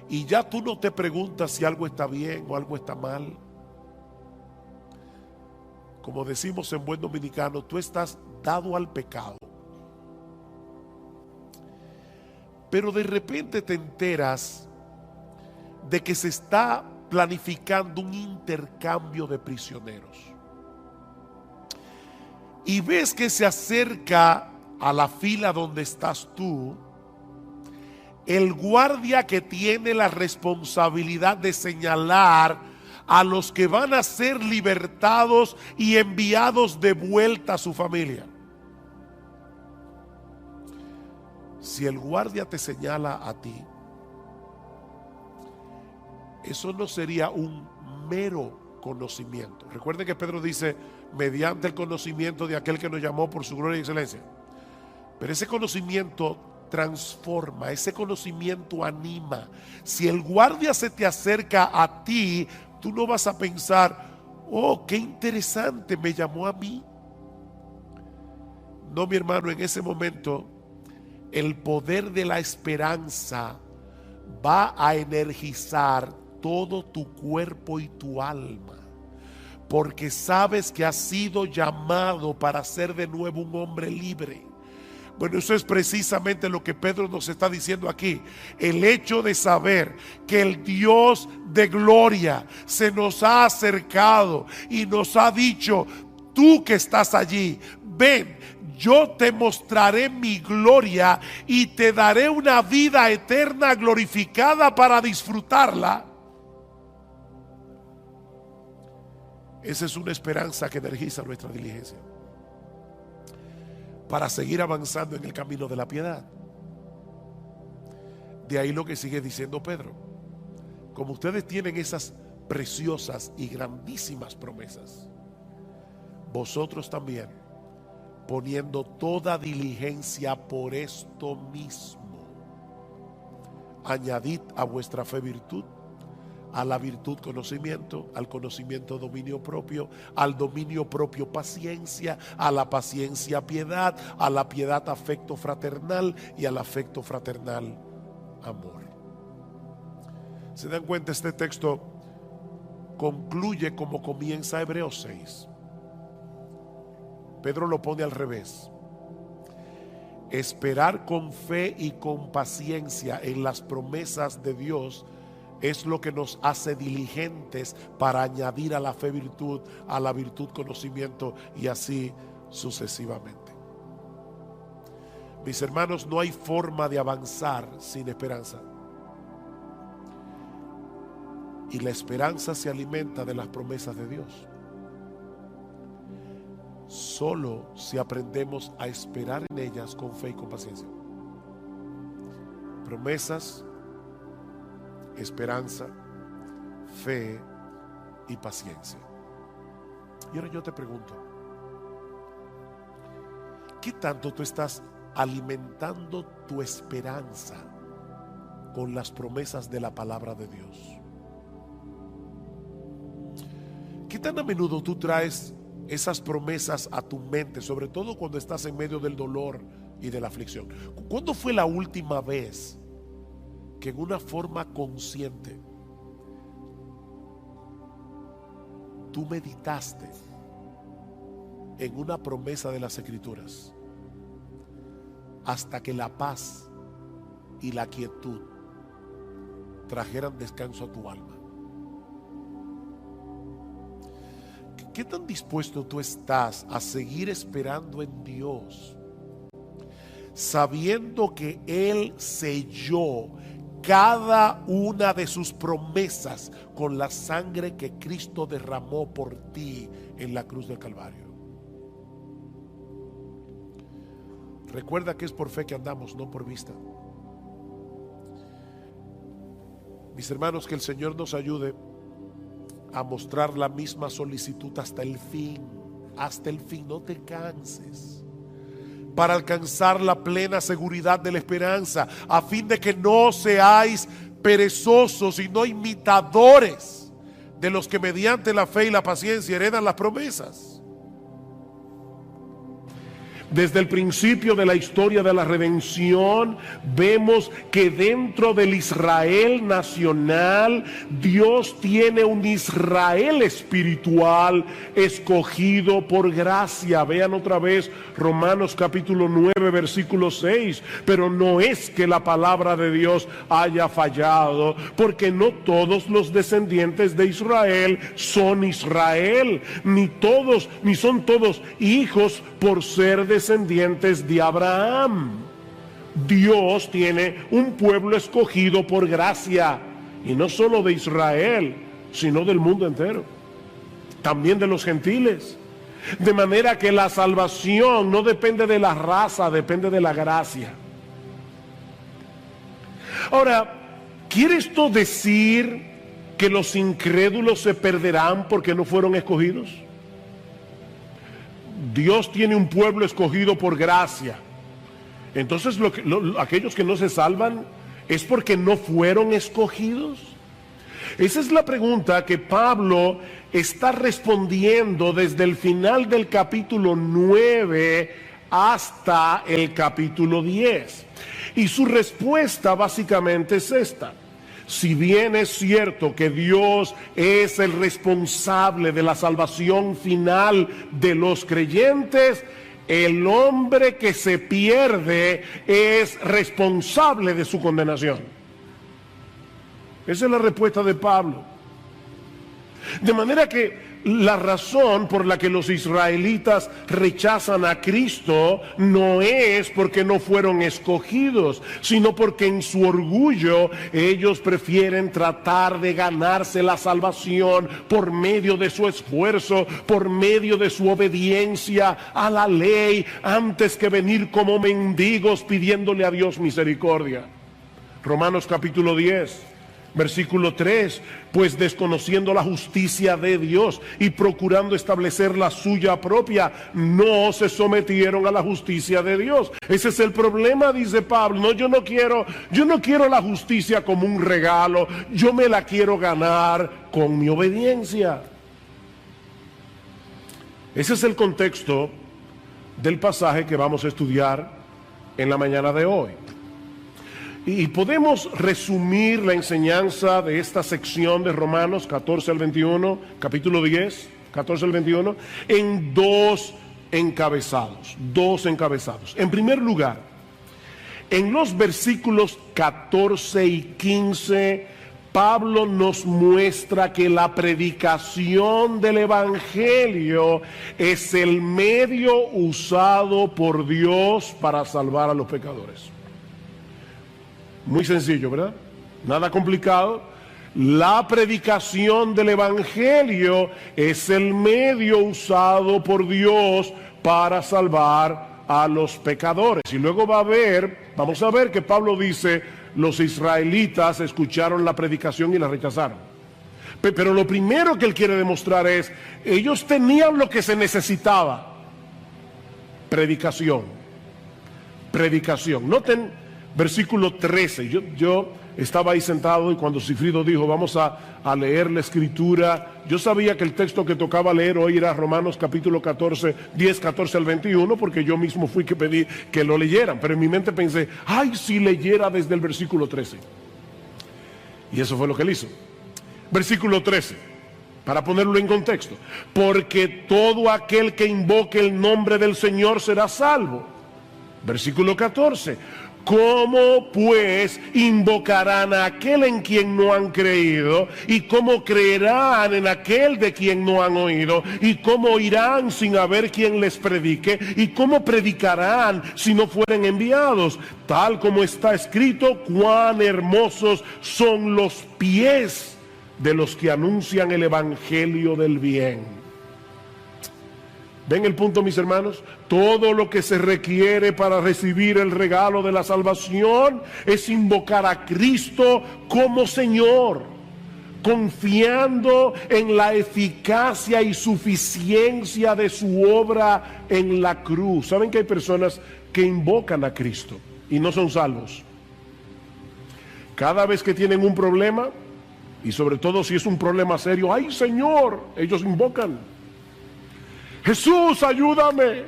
Y ya tú no te preguntas si algo está bien o algo está mal. Como decimos en buen dominicano, tú estás dado al pecado. Pero de repente te enteras de que se está planificando un intercambio de prisioneros. Y ves que se acerca a la fila donde estás tú el guardia que tiene la responsabilidad de señalar a los que van a ser libertados y enviados de vuelta a su familia. Si el guardia te señala a ti, eso no sería un mero conocimiento. Recuerden que Pedro dice, mediante el conocimiento de aquel que nos llamó por su gloria y excelencia. Pero ese conocimiento transforma, ese conocimiento anima. Si el guardia se te acerca a ti, tú no vas a pensar, oh, qué interesante, me llamó a mí. No, mi hermano, en ese momento el poder de la esperanza va a energizar todo tu cuerpo y tu alma, porque sabes que has sido llamado para ser de nuevo un hombre libre. Bueno, eso es precisamente lo que Pedro nos está diciendo aquí. El hecho de saber que el Dios de gloria se nos ha acercado y nos ha dicho, tú que estás allí, ven, yo te mostraré mi gloria y te daré una vida eterna glorificada para disfrutarla. Esa es una esperanza que energiza nuestra diligencia para seguir avanzando en el camino de la piedad. De ahí lo que sigue diciendo Pedro. Como ustedes tienen esas preciosas y grandísimas promesas, vosotros también, poniendo toda diligencia por esto mismo, añadid a vuestra fe virtud, a la virtud conocimiento, al conocimiento dominio propio, al dominio propio paciencia, a la paciencia piedad, a la piedad afecto fraternal y al afecto fraternal amor. ¿Se dan cuenta? Este texto concluye como comienza Hebreos 6. Pedro lo pone al revés. Esperar con fe y con paciencia en las promesas de Dios es lo que nos hace diligentes para añadir a la fe virtud, a la virtud conocimiento y así sucesivamente. Mis hermanos, no hay forma de avanzar sin esperanza. Y la esperanza se alimenta de las promesas de Dios. Solo si aprendemos a esperar en ellas con fe y con paciencia. Promesas, esperanza, fe y paciencia. Y ahora yo te pregunto, ¿qué tanto tú estás alimentando tu esperanza con las promesas de la palabra de Dios? ¿Qué tan a menudo tú traes esas promesas a tu mente, sobre todo cuando estás en medio del dolor y de la aflicción? ¿Cuándo fue la última vez que en una forma consciente tú meditaste en una promesa de las Escrituras hasta que la paz y la quietud trajeran descanso a tu alma? ¿Qué tan dispuesto tú estás a seguir esperando en Dios, sabiendo que Él selló cada una de sus promesas con la sangre que Cristo derramó por ti en la cruz del Calvario? Recuerda que es por fe que andamos, no por vista. Mis hermanos, que el Señor nos ayude a mostrar la misma solicitud hasta el fin, no te canses, para alcanzar la plena seguridad de la esperanza, a fin de que no seáis perezosos y no imitadores de los que mediante la fe y la paciencia heredan las promesas. Desde el principio de la historia de la redención, vemos que dentro del Israel nacional, Dios tiene un Israel espiritual escogido por gracia. Vean otra vez Romanos capítulo 9, versículo 6. Pero no es que la palabra de Dios haya fallado, porque no todos los descendientes de Israel son Israel, ni son todos hijos por ser descendientes de Abraham. Dios tiene un pueblo escogido por gracia, y no solo de Israel, sino del mundo entero, también de los gentiles. De manera que la salvación no depende de la raza, depende de la gracia. Ahora, ¿quiere esto decir que los incrédulos se perderán porque no fueron escogidos? Dios tiene un pueblo escogido por gracia. Entonces aquellos que no se salvan es porque no fueron escogidos. Esa es la pregunta que Pablo está respondiendo desde el final del capítulo 9 hasta el capítulo 10. Y su respuesta básicamente es esta: si bien es cierto que Dios es el responsable de la salvación final de los creyentes, el hombre que se pierde es responsable de su condenación. Esa es la respuesta de Pablo. De manera que la razón por la que los israelitas rechazan a Cristo no es porque no fueron escogidos, sino porque en su orgullo ellos prefieren tratar de ganarse la salvación por medio de su esfuerzo, por medio de su obediencia a la ley, antes que venir como mendigos pidiéndole a Dios misericordia. Romanos capítulo 10. Versículo 3, pues desconociendo la justicia de Dios y procurando establecer la suya propia, no se sometieron a la justicia de Dios. Ese es el problema, dice Pablo. No, yo no quiero la justicia como un regalo, yo me la quiero ganar con mi obediencia. Ese es el contexto del pasaje que vamos a estudiar en la mañana de hoy. Y podemos resumir la enseñanza de esta sección de Romanos 14 al 21, capítulo 10, 14 al 21, en dos encabezados. En primer lugar, en los versículos 14 y 15, Pablo nos muestra que la predicación del Evangelio es el medio usado por Dios para salvar a los pecadores. Muy sencillo, ¿verdad? Nada complicado. La predicación del Evangelio es el medio usado por Dios para salvar a los pecadores. Y luego vamos a ver que Pablo dice, los israelitas escucharon la predicación y la rechazaron. Pero lo primero que él quiere demostrar es, ellos tenían lo que se necesitaba. Predicación. Noten versículo 13, yo estaba ahí sentado y cuando Cifrido dijo vamos a leer la escritura, yo sabía que el texto que tocaba leer hoy era Romanos capítulo 14, 10, 14 al 21, porque yo mismo fui que pedí que lo leyeran, pero en mi mente pensé, ay, si leyera desde el versículo 13. Y eso fue lo que él hizo. Versículo 13, para ponerlo en contexto, porque todo aquel que invoque el nombre del Señor será salvo. Versículo 14, ¿cómo pues invocarán a aquel en quien no han creído? ¿Y cómo creerán en aquel de quien no han oído? ¿Y cómo oirán sin haber quien les predique? ¿Y cómo predicarán si no fueren enviados? Tal como está escrito, cuán hermosos son los pies de los que anuncian el evangelio del bien. ¿Ven el punto, mis hermanos? Todo lo que se requiere para recibir el regalo de la salvación es invocar a Cristo como Señor, confiando en la eficacia y suficiencia de su obra en la cruz. ¿Saben que hay personas que invocan a Cristo y no son salvos? Cada vez que tienen un problema, Y sobre todo si es un problema serio, ¡ay, Señor! Ellos invocan, Jesús, ayúdame.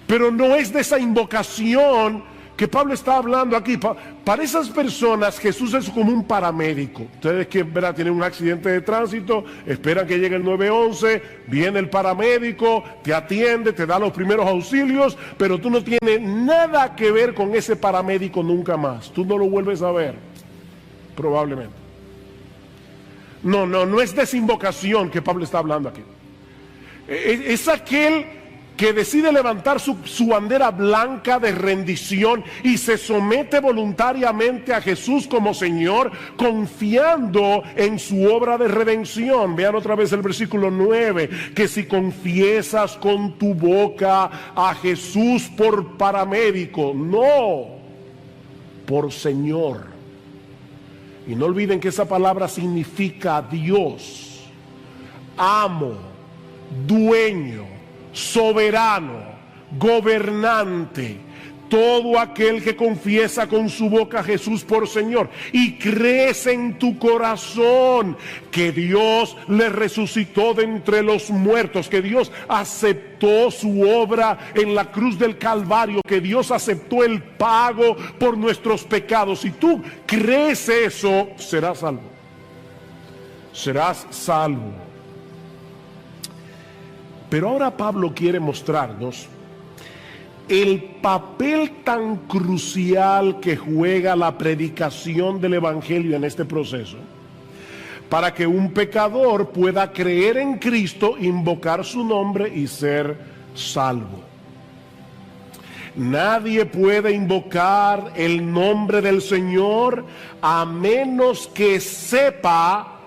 Pero no es de esa invocación que Pablo está hablando aquí. Para esas personas Jesús es como un paramédico. Ustedes que tienen un accidente de tránsito, esperan que llegue el 911, viene el paramédico, te atiende, te da los primeros auxilios, pero tú no tienes nada que ver con ese paramédico nunca más. Tú no lo vuelves a ver, probablemente. No es de esa invocación que Pablo está hablando aquí. Es aquel que decide levantar su bandera blanca de rendición y se somete voluntariamente a Jesús como Señor, confiando en su obra de redención. Vean otra vez el versículo 9, que si confiesas con tu boca a Jesús por paramédico, no por Señor. Y no olviden que esa palabra significa Dios, amo, dueño, soberano, gobernante. Todo aquel que confiesa con su boca a Jesús por Señor y crees en tu corazón que Dios le resucitó de entre los muertos, que Dios aceptó su obra en la cruz del Calvario, que Dios aceptó el pago por nuestros pecados. Si tú crees eso, serás salvo. Serás salvo. Pero ahora Pablo quiere mostrarnos el papel tan crucial que juega la predicación del Evangelio en este proceso, para que un pecador pueda creer en Cristo, invocar su nombre y ser salvo. Nadie puede invocar el nombre del Señor a menos que sepa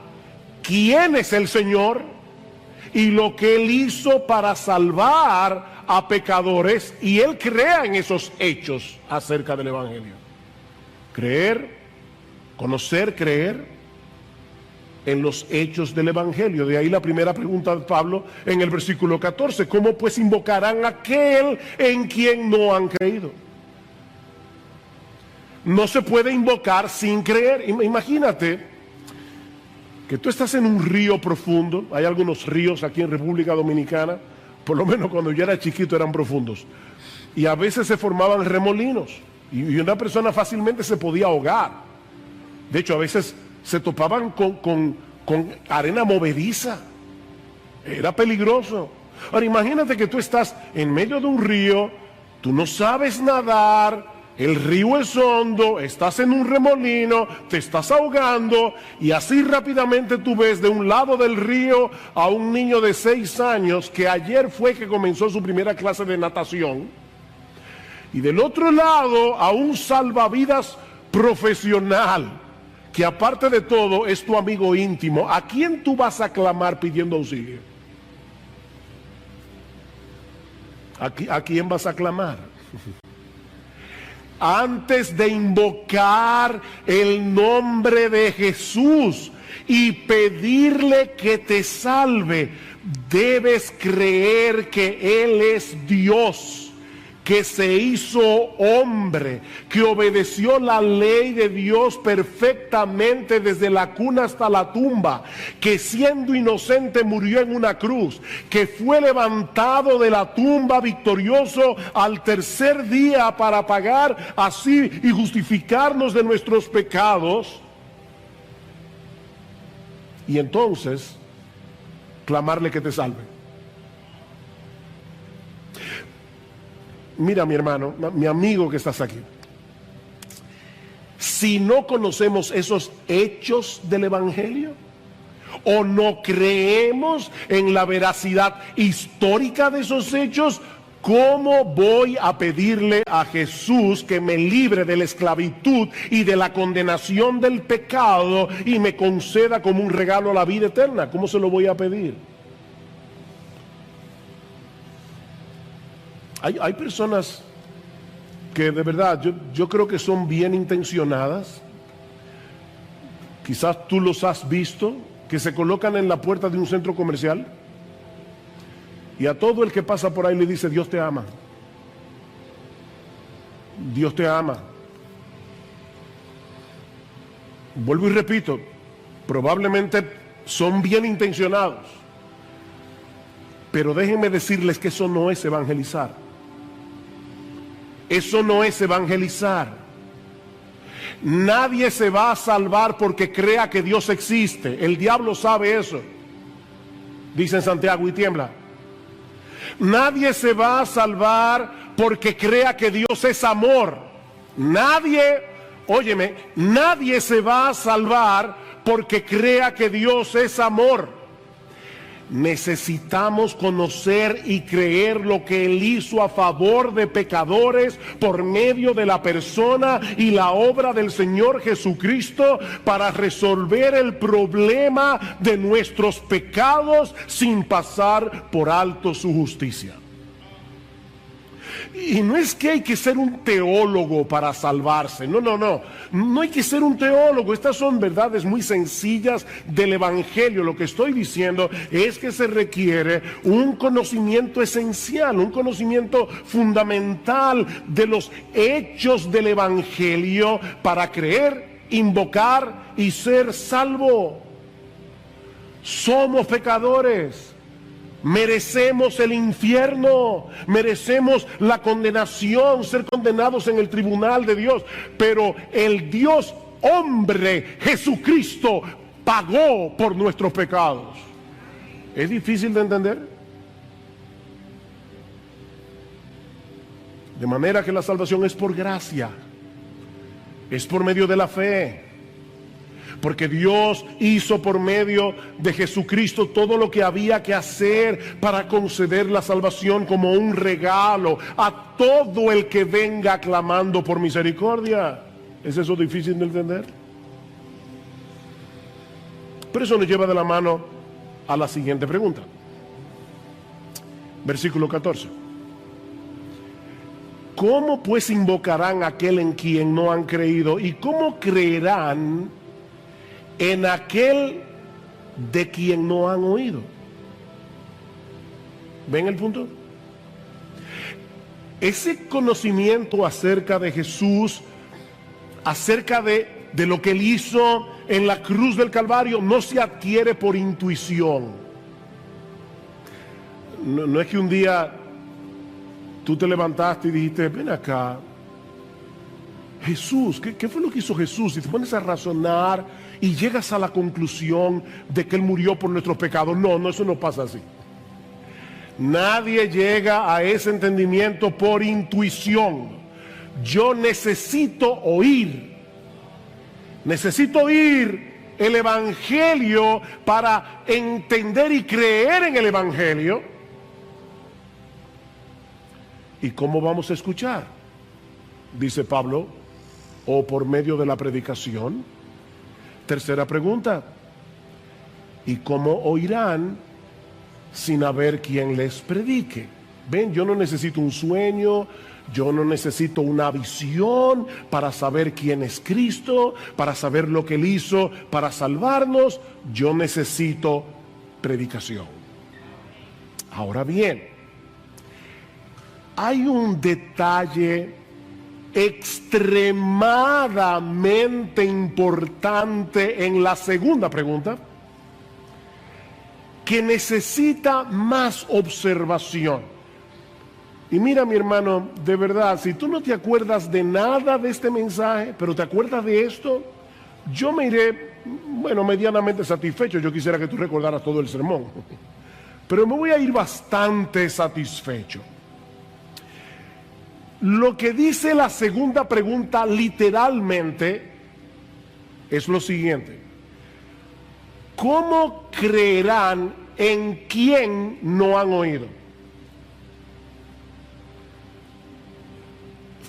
quién es el Señor y lo que Él hizo para salvar a pecadores, y él crea en esos hechos acerca del Evangelio. Creer, conocer, creer en los hechos del Evangelio. De ahí la primera pregunta de Pablo en el versículo 14: ¿cómo pues invocarán a aquel en quien no han creído? No se puede invocar sin creer. Imagínate que tú estás en un río profundo. Hay algunos ríos aquí en República Dominicana, por lo menos cuando yo era chiquito eran profundos, y a veces se formaban remolinos y una persona fácilmente se podía ahogar. De hecho, a veces se topaban con arena movediza. Era peligroso. Ahora imagínate que tú estás en medio de un río, tú no sabes nadar, el río es hondo, estás en un remolino, te estás ahogando, y así rápidamente tú ves de un lado del río a un niño de 6 años que ayer fue que comenzó su primera clase de natación, y del otro lado a un salvavidas profesional que aparte de todo es tu amigo íntimo. ¿A quién tú vas a clamar pidiendo auxilio? ¿A quién vas a clamar? Antes de invocar el nombre de Jesús y pedirle que te salve, debes creer que Él es Dios, que se hizo hombre, que obedeció la ley de Dios perfectamente desde la cuna hasta la tumba, que siendo inocente murió en una cruz, que fue levantado de la tumba victorioso al tercer día para pagar así y justificarnos de nuestros pecados, y entonces clamarle que te salve. Mira, mi hermano, mi amigo que estás aquí, si no conocemos esos hechos del Evangelio o no creemos en la veracidad histórica de esos hechos, ¿cómo voy a pedirle a Jesús que me libre de la esclavitud y de la condenación del pecado y me conceda como un regalo la vida eterna? ¿Cómo se lo voy a pedir? Hay personas que de verdad yo creo que son bien intencionadas. Quizás tú los has visto, que se colocan en la puerta de un centro comercial y a todo el que pasa por ahí le dice: Dios te ama, Dios te ama. Vuelvo y repito, Probablemente son bien intencionados, pero déjenme decirles que eso no es evangelizar. Eso no es evangelizar. Nadie se va a salvar porque crea que Dios existe. El diablo sabe eso. Dice en Santiago y tiembla. Nadie se va a salvar porque crea que Dios es amor. Nadie, óyeme, nadie se va a salvar porque crea que Dios es amor. Necesitamos conocer y creer lo que Él hizo a favor de pecadores por medio de la persona y la obra del Señor Jesucristo para resolver el problema de nuestros pecados sin pasar por alto su justicia. Y no es que hay que ser un teólogo para salvarse, no hay que ser un teólogo. Estas son verdades muy sencillas del Evangelio. Lo que estoy diciendo es que se requiere un conocimiento esencial, un conocimiento fundamental de los hechos del Evangelio para creer, invocar y ser salvo. Somos pecadores. Merecemos el infierno, merecemos la condenación, ser condenados en el tribunal de Dios. Pero el Dios hombre, Jesucristo, pagó por nuestros pecados. ¿Es difícil de entender? De manera que la salvación es por gracia, es por medio de la fe. Porque Dios hizo por medio de Jesucristo todo lo que había que hacer para conceder la salvación como un regalo a todo el que venga clamando por misericordia. ¿Es eso difícil de entender? Pero eso nos lleva de la mano a la siguiente pregunta. Versículo 14. ¿Cómo pues invocarán a aquel en quien no han creído? ¿Y cómo creerán en aquel de quien no han oído? ¿Ven el punto? Ese conocimiento acerca de Jesús, acerca de lo que Él hizo en la cruz del Calvario, no se adquiere por intuición. No es que un día tú te levantaste y dijiste, ven acá, Jesús, ¿qué fue lo que hizo Jesús? Y te pones a razonar y llegas a la conclusión de que Él murió por nuestros pecados. No, eso no pasa así. Nadie llega a ese entendimiento por intuición. Yo necesito oír el Evangelio para entender y creer en el Evangelio. ¿Y cómo vamos a escuchar? Dice Pablo, o por medio de la predicación. Tercera pregunta, ¿y cómo oirán sin haber quien les predique? Ven, yo no necesito un sueño, yo no necesito una visión para saber quién es Cristo, para saber lo que Él hizo para salvarnos. Yo necesito predicación. Ahora bien, hay un detalle extremadamente importante en la segunda pregunta que necesita más observación. Y mira, mi hermano, de verdad, si tú no te acuerdas de nada de este mensaje, pero te acuerdas de esto, yo me iré, medianamente satisfecho. Yo quisiera que tú recordaras todo el sermón, pero me voy a ir bastante satisfecho. Lo que dice la segunda pregunta literalmente es lo siguiente: ¿cómo creerán en quien no han oído?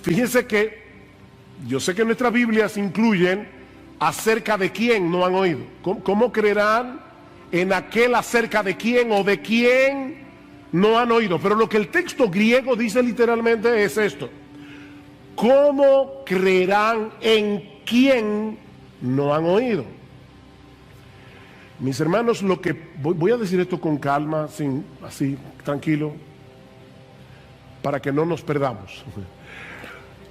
Fíjense que yo sé que nuestras Biblias incluyen acerca de quién no han oído. ¿Cómo creerán en aquel acerca de quién o de quién no han oído? Pero lo que el texto griego dice literalmente es esto: ¿cómo creerán en quién no han oído? Mis hermanos, lo que voy a decir esto con calma, así tranquilo, para que no nos perdamos.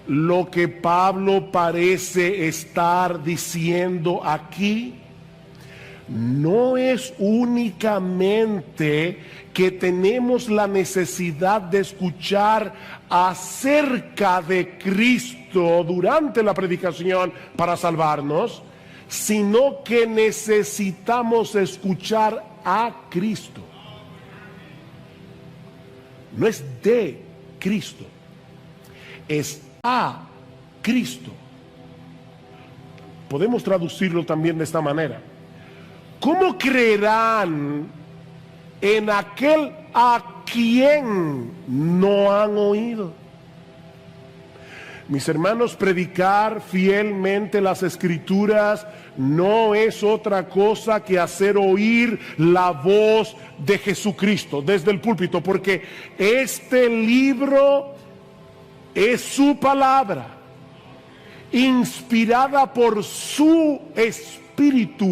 Lo que Pablo parece estar diciendo aquí no es únicamente que tenemos la necesidad de escuchar acerca de Cristo durante la predicación para salvarnos, sino que necesitamos escuchar a Cristo. No es de Cristo, es a Cristo. Podemos traducirlo también de esta manera. ¿Cómo creerán en aquel a quien no han oído? Mis hermanos, predicar fielmente las Escrituras no es otra cosa que hacer oír la voz de Jesucristo desde el púlpito, porque este libro es su palabra, inspirada por su Espíritu.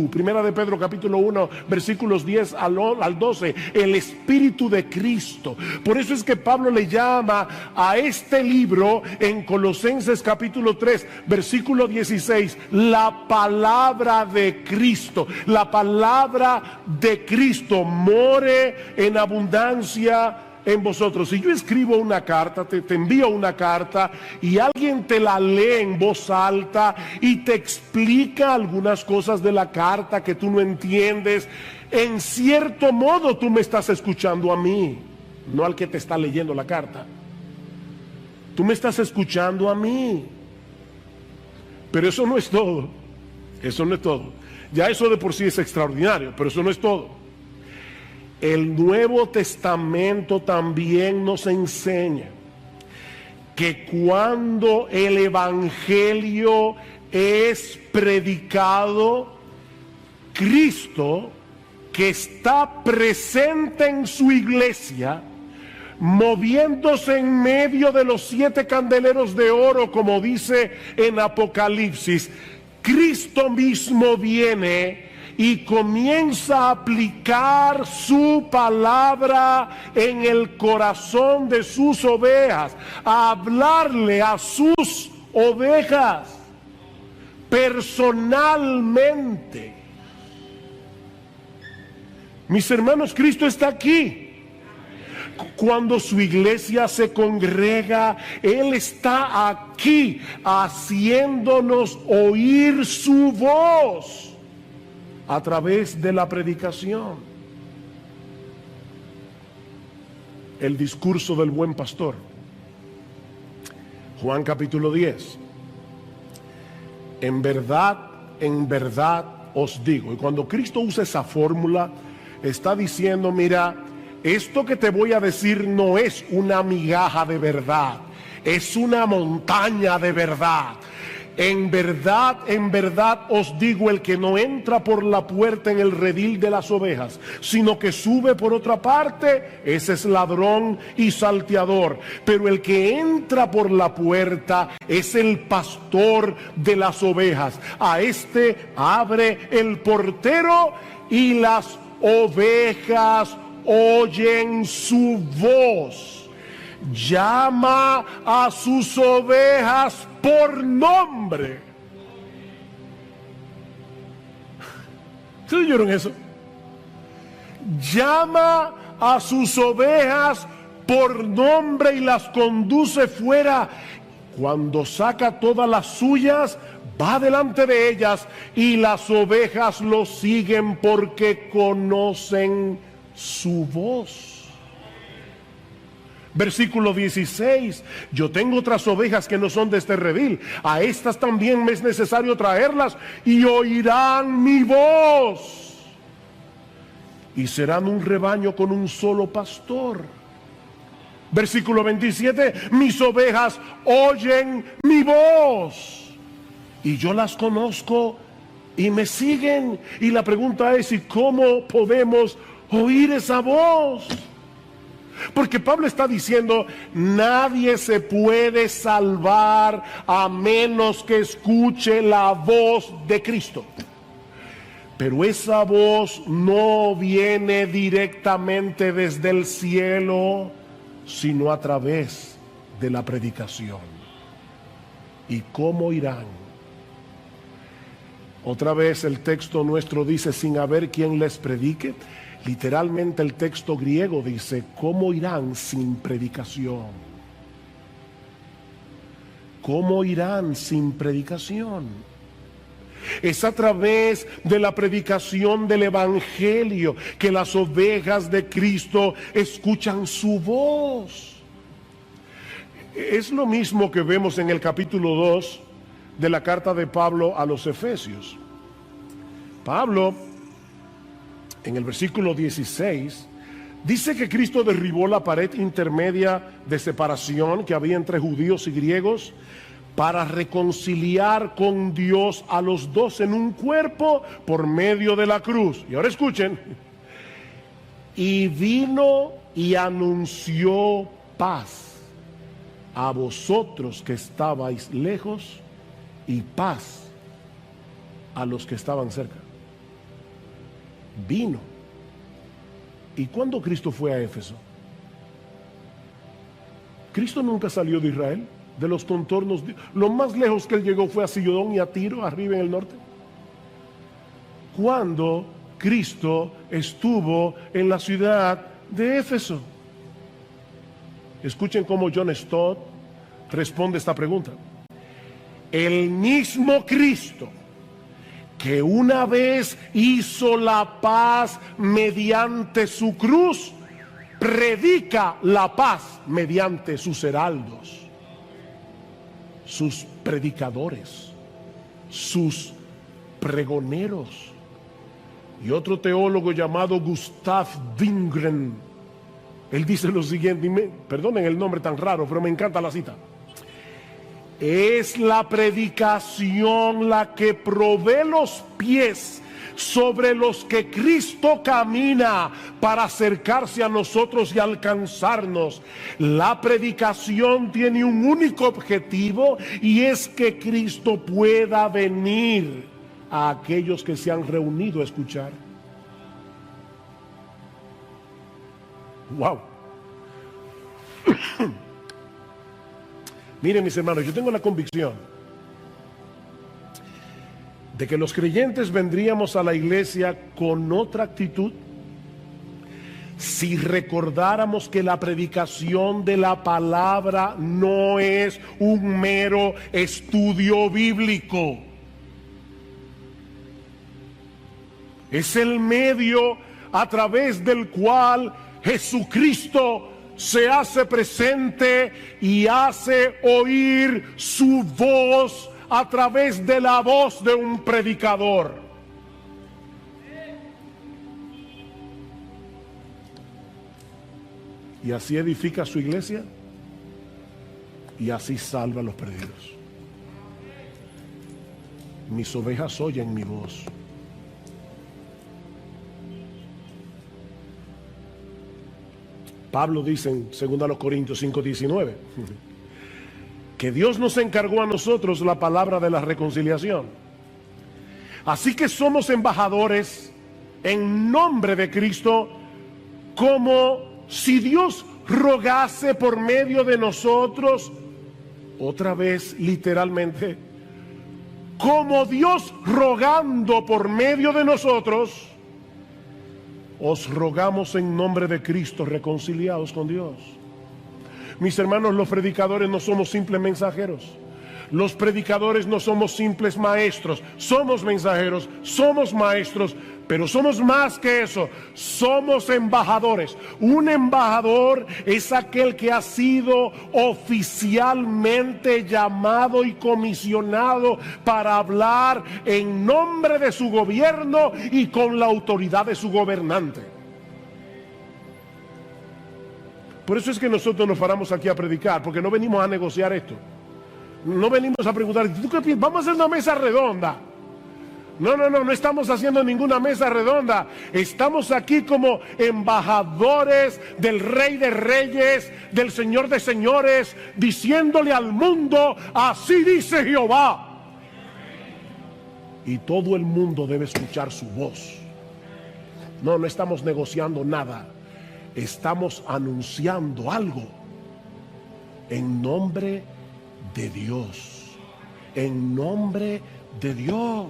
Primera de Pedro capítulo 1 versículos 10 al 12, el Espíritu de Cristo. Por eso es que Pablo le llama a este libro en Colosenses capítulo 3 versículo 16 la palabra de Cristo. La palabra de Cristo more en abundancia en vosotros. Si yo escribo una carta, te envío una carta y alguien te la lee en voz alta y te explica algunas cosas de la carta que tú no entiendes, en cierto modo tú me estás escuchando a mí, no al que te está leyendo la carta. Tú me estás escuchando a mí. Pero eso no es todo. Eso no es todo. Ya eso de por sí es extraordinario, pero eso no es todo. El Nuevo Testamento también nos enseña que cuando el Evangelio es predicado, Cristo, que está presente en su iglesia, moviéndose en medio de los 7 candeleros de oro, como dice en Apocalipsis, Cristo mismo viene y comienza a aplicar su palabra en el corazón de sus ovejas, a hablarle a sus ovejas personalmente. Mis hermanos, Cristo está aquí. Cuando su iglesia se congrega, Él está aquí haciéndonos oír su voz a través de la predicación. El discurso del buen pastor, Juan capítulo 10. En verdad os digo. Y cuando Cristo usa esa fórmula, está diciendo, mira, esto que te voy a decir no es una migaja de verdad, es una montaña de verdad. En verdad os digo, el que no entra por la puerta en el redil de las ovejas, sino que sube por otra parte, ese es ladrón y salteador. Pero el que entra por la puerta es el pastor de las ovejas. A este abre el portero y las ovejas oyen su voz. Llama a sus ovejas por nombre. ¿Sí oyeron eso? Llama a sus ovejas por nombre y las conduce fuera. Cuando saca todas las suyas, va delante de ellas y las ovejas lo siguen porque conocen su voz. Versículo 16, yo tengo otras ovejas que no son de este redil, a estas también me es necesario traerlas y oirán mi voz y serán un rebaño con un solo pastor. Versículo 27, mis ovejas oyen mi voz y yo las conozco y me siguen. Y la pregunta es, ¿y cómo podemos oír esa voz? Porque Pablo está diciendo, nadie se puede salvar a menos que escuche la voz de Cristo. Pero esa voz no viene directamente desde el cielo, sino a través de la predicación. ¿Y cómo irán? Otra vez el texto nuestro dice, sin haber quien les predique. Literalmente el texto griego dice, ¿cómo irán sin predicación? ¿Cómo irán sin predicación? Es a través de la predicación del Evangelio que las ovejas de Cristo escuchan su voz. Es lo mismo que vemos en el capítulo 2 de la carta de Pablo a los Efesios. Pablo, en el versículo 16, dice que Cristo derribó la pared intermedia de separación que había entre judíos y griegos para reconciliar con Dios a los dos en un cuerpo por medio de la cruz. Y ahora escuchen. Y vino y anunció paz a vosotros que estabais lejos y paz a los que estaban cerca. Vino. ¿Y cuándo Cristo fue a Éfeso? Cristo nunca salió de Israel, de los contornos. Lo más lejos que él llegó fue a Sidón y a Tiro, arriba en el norte. ¿Cuándo Cristo estuvo en la ciudad de Éfeso? Escuchen cómo John Stott responde esta pregunta. El mismo Cristo que una vez hizo la paz mediante su cruz, predica la paz mediante sus heraldos, sus predicadores, sus pregoneros. Y otro teólogo llamado Gustav Wingren, él dice lo siguiente, perdonen el nombre tan raro, pero me encanta la cita. Es la predicación la que provee los pies sobre los que Cristo camina para acercarse a nosotros y alcanzarnos. La predicación tiene un único objetivo y es que Cristo pueda venir a aquellos que se han reunido a escuchar. Wow. Miren, mis hermanos, yo tengo la convicción de que los creyentes vendríamos a la iglesia con otra actitud si recordáramos que la predicación de la palabra no es un mero estudio bíblico. Es el medio a través del cual Jesucristo se hace presente y hace oír su voz a través de la voz de un predicador. Y así edifica su iglesia y así salva a los perdidos. Mis ovejas oyen mi voz. Pablo dice en 2 Corintios 5:19 que Dios nos encargó a nosotros la palabra de la reconciliación. Así que somos embajadores en nombre de Cristo, como si Dios rogase por medio de nosotros, otra vez literalmente, como Dios rogando por medio de nosotros. Os rogamos en nombre de Cristo, reconciliados con Dios. Mis hermanos, los predicadores no somos simples mensajeros. Los predicadores no somos simples maestros. Somos mensajeros, somos maestros, pero somos más que eso. Somos embajadores. Un embajador es aquel que ha sido oficialmente llamado y comisionado para hablar en nombre de su gobierno y con la autoridad de su gobernante. Por eso es que nosotros nos paramos aquí a predicar, porque no venimos a negociar esto. No venimos a preguntar, ¿tú qué piensas? Vamos a hacer una mesa redonda. No estamos haciendo ninguna mesa redonda. Estamos aquí como embajadores del Rey de Reyes, del Señor de Señores, diciéndole al mundo, así dice Jehová. Y todo el mundo debe escuchar su voz. No estamos negociando nada. Estamos anunciando algo en nombre de Dios. En nombre de Dios.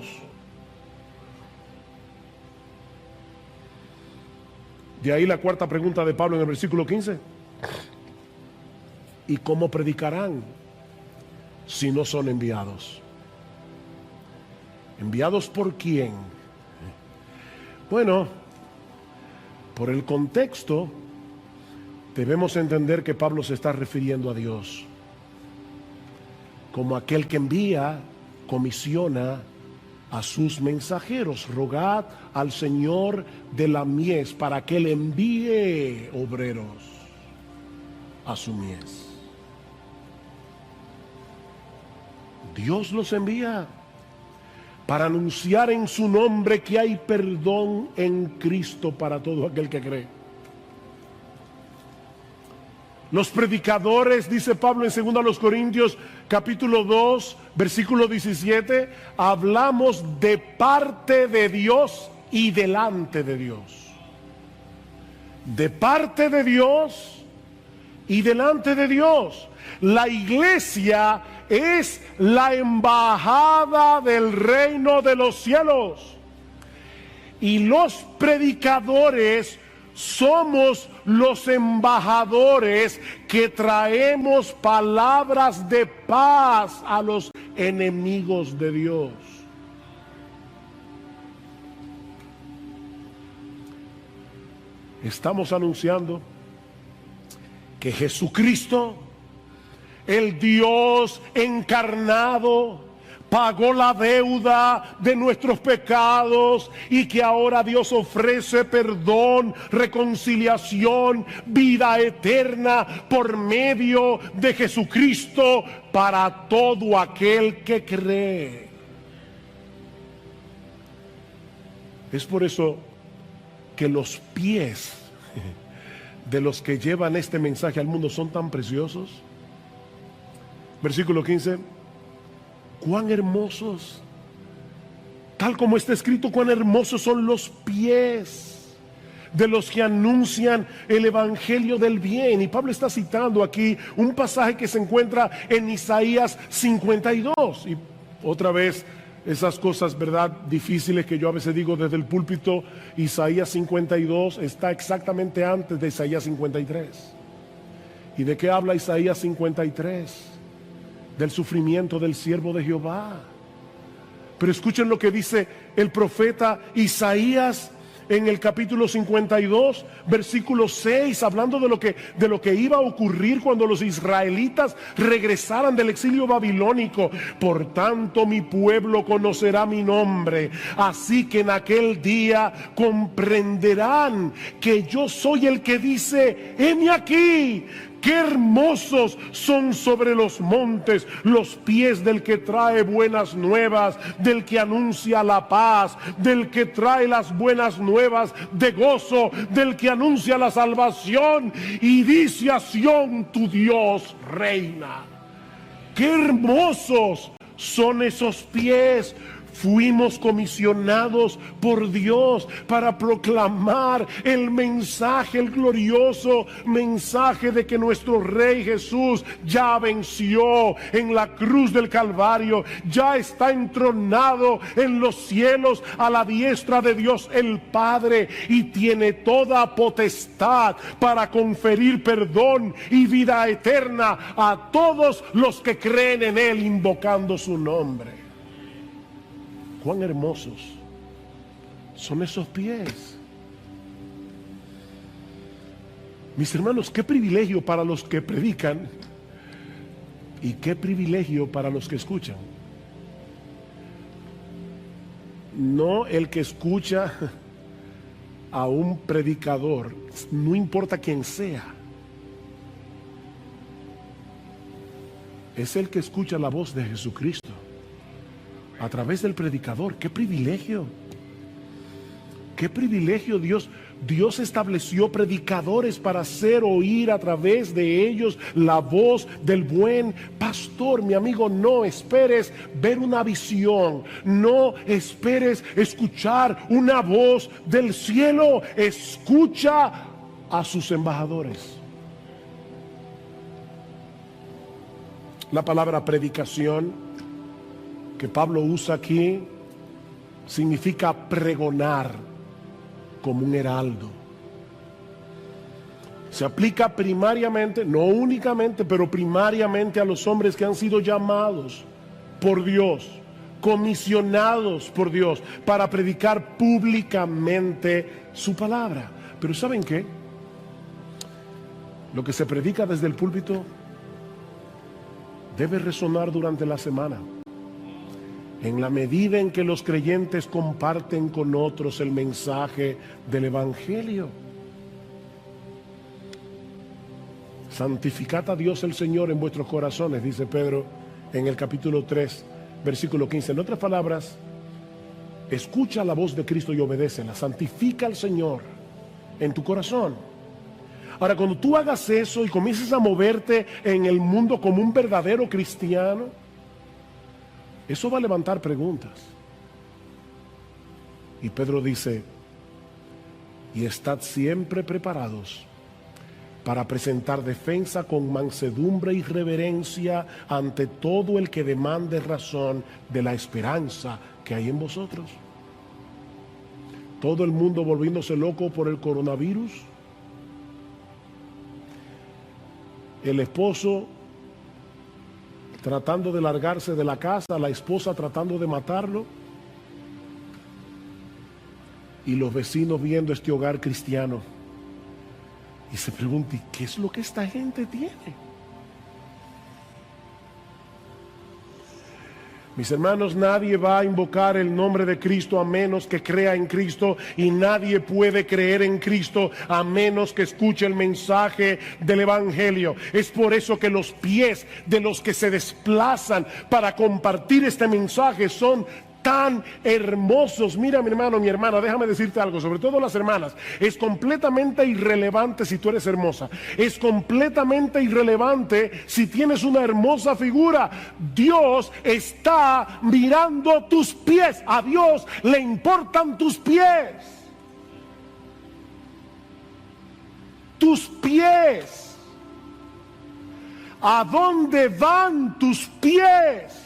De ahí la cuarta pregunta de Pablo en el versículo 15. ¿Y cómo predicarán si no son enviados? ¿Enviados por quién? Bueno, por el contexto debemos entender que Pablo se está refiriendo a Dios como aquel que envía, comisiona a sus mensajeros. Rogad al Señor de la mies para que Él envíe obreros a su mies. Dios los envía para anunciar en su nombre que hay perdón en Cristo para todo aquel que cree. Los predicadores, dice Pablo en 2 Corintios capítulo 2, versículo 17, hablamos de parte de Dios y delante de Dios. De parte de Dios y delante de Dios. La iglesia es la embajada del reino de los cielos. Y los predicadores somos los embajadores que traemos palabras de paz a los enemigos de Dios. Estamos anunciando que Jesucristo, el Dios encarnado, pagó la deuda de nuestros pecados y que ahora Dios ofrece perdón, reconciliación, vida eterna por medio de Jesucristo para todo aquel que cree. Es por eso que los pies de los que llevan este mensaje al mundo son tan preciosos. Versículo 15. Cuán hermosos, tal como está escrito, cuán hermosos son los pies de los que anuncian el evangelio del bien. Y Pablo está citando aquí un pasaje que se encuentra en Isaías 52. Y otra vez, esas cosas, ¿verdad?, difíciles que yo a veces digo desde el púlpito. Isaías 52 está exactamente antes de Isaías 53. ¿Y de qué habla Isaías 53? Del sufrimiento del siervo de Jehová. Pero escuchen lo que dice el profeta Isaías en el capítulo 52, versículo 6, hablando de lo que iba a ocurrir cuando los israelitas regresaran del exilio babilónico. Por tanto, mi pueblo conocerá mi nombre, así que en aquel día comprenderán que yo soy el que dice: heme aquí. Qué hermosos son sobre los montes los pies del que trae buenas nuevas, del que anuncia la paz, del que trae las buenas nuevas de gozo, del que anuncia la salvación y dice a Sión: tu Dios reina. Qué hermosos son esos pies. Fuimos comisionados por Dios para proclamar el mensaje, el glorioso mensaje de que nuestro Rey Jesús ya venció en la cruz del Calvario, ya está entronado en los cielos a la diestra de Dios el Padre y tiene toda potestad para conferir perdón y vida eterna a todos los que creen en Él invocando su nombre. Cuán hermosos son esos pies. Mis hermanos, qué privilegio para los que predican y qué privilegio para los que escuchan. No el que escucha a un predicador, no importa quién sea, es el que escucha la voz de Jesucristo a través del predicador. ¡Qué privilegio! ¡Qué privilegio! Dios estableció predicadores para hacer oír a través de ellos la voz del buen pastor. Mi amigo, no esperes ver una visión, no esperes escuchar una voz del cielo. Escucha a sus embajadores. La palabra predicación que Pablo usa aquí significa pregonar como un heraldo. Se aplica primariamente, no únicamente, pero primariamente a los hombres que han sido llamados por Dios, comisionados por Dios para predicar públicamente su palabra. Pero ¿saben qué? Lo que se predica desde el púlpito debe resonar durante la semana. En la medida en que los creyentes comparten con otros el mensaje del Evangelio. Santificad a Dios el Señor en vuestros corazones, dice Pedro en el capítulo 3, versículo 15. En otras palabras, escucha la voz de Cristo y obedécela. Santifica al Señor en tu corazón. Ahora, cuando tú hagas eso y comiences a moverte en el mundo como un verdadero cristiano, eso va a levantar preguntas. Y Pedro dice, y estad siempre preparados para presentar defensa con mansedumbre y reverencia ante todo el que demande razón de la esperanza que hay en vosotros. Todo el mundo volviéndose loco por el coronavirus. El esposo tratando de largarse de la casa, la esposa tratando de matarlo, y los vecinos viendo este hogar cristiano y se preguntan, ¿qué es lo que esta gente tiene? Mis hermanos, nadie va a invocar el nombre de Cristo a menos que crea en Cristo, y nadie puede creer en Cristo a menos que escuche el mensaje del Evangelio. Es por eso que los pies de los que se desplazan para compartir este mensaje son tan hermosos. Mira, mi hermano, mi hermana, déjame decirte algo, sobre todo las hermanas. Es completamente irrelevante si tú eres hermosa. Es completamente irrelevante si tienes una hermosa figura. Dios está mirando tus pies. A Dios le importan tus pies. Tus pies. ¿A dónde van tus pies?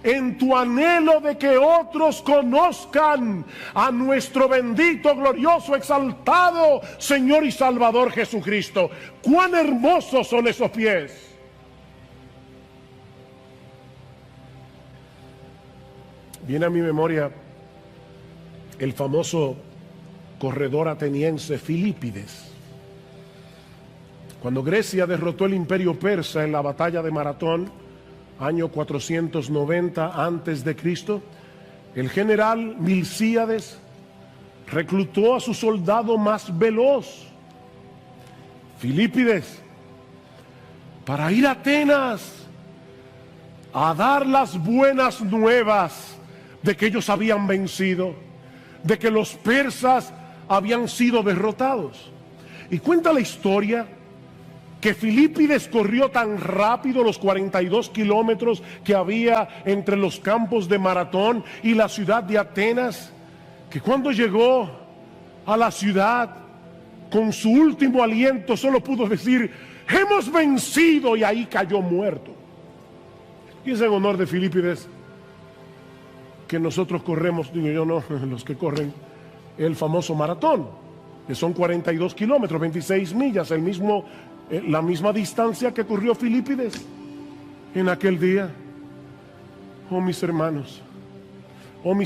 En tu anhelo de que otros conozcan a nuestro bendito, glorioso, exaltado Señor y Salvador Jesucristo. ¡Cuán hermosos son esos pies! Viene a mi memoria el famoso corredor ateniense Filípides. Cuando Grecia derrotó el imperio persa en la batalla de Maratón, año 490 antes de Cristo, el general Milcíades reclutó a su soldado más veloz, Filípides, para ir a Atenas a dar las buenas nuevas de que ellos habían vencido, de que los persas habían sido derrotados. Y cuenta la historia que Filípides corrió tan rápido los 42 kilómetros que había entre los campos de Maratón y la ciudad de Atenas, que cuando llegó a la ciudad, con su último aliento solo pudo decir, hemos vencido, y ahí cayó muerto. Y es en honor de Filípides que nosotros corremos, digo yo no, los que corren el famoso maratón, que son 42 kilómetros, 26 millas, la misma distancia que corrió Filípides en aquel día. Oh mis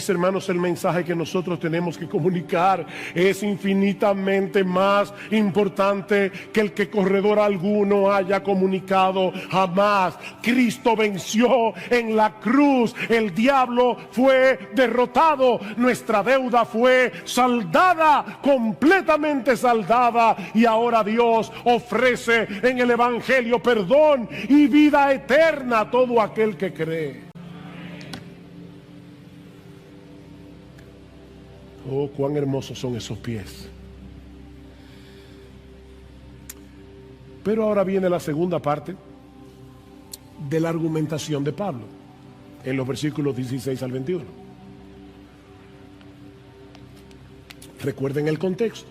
hermanos, el mensaje que nosotros tenemos que comunicar es infinitamente más importante que el que corredor alguno haya comunicado jamás. Cristo venció en la cruz, el diablo fue derrotado, nuestra deuda fue saldada, completamente saldada, y ahora Dios ofrece en el Evangelio perdón y vida eterna a todo aquel que cree. Oh, cuán hermosos son esos pies. Pero ahora viene la segunda parte de la argumentación de Pablo, en los versículos 16 al 21. Recuerden el contexto.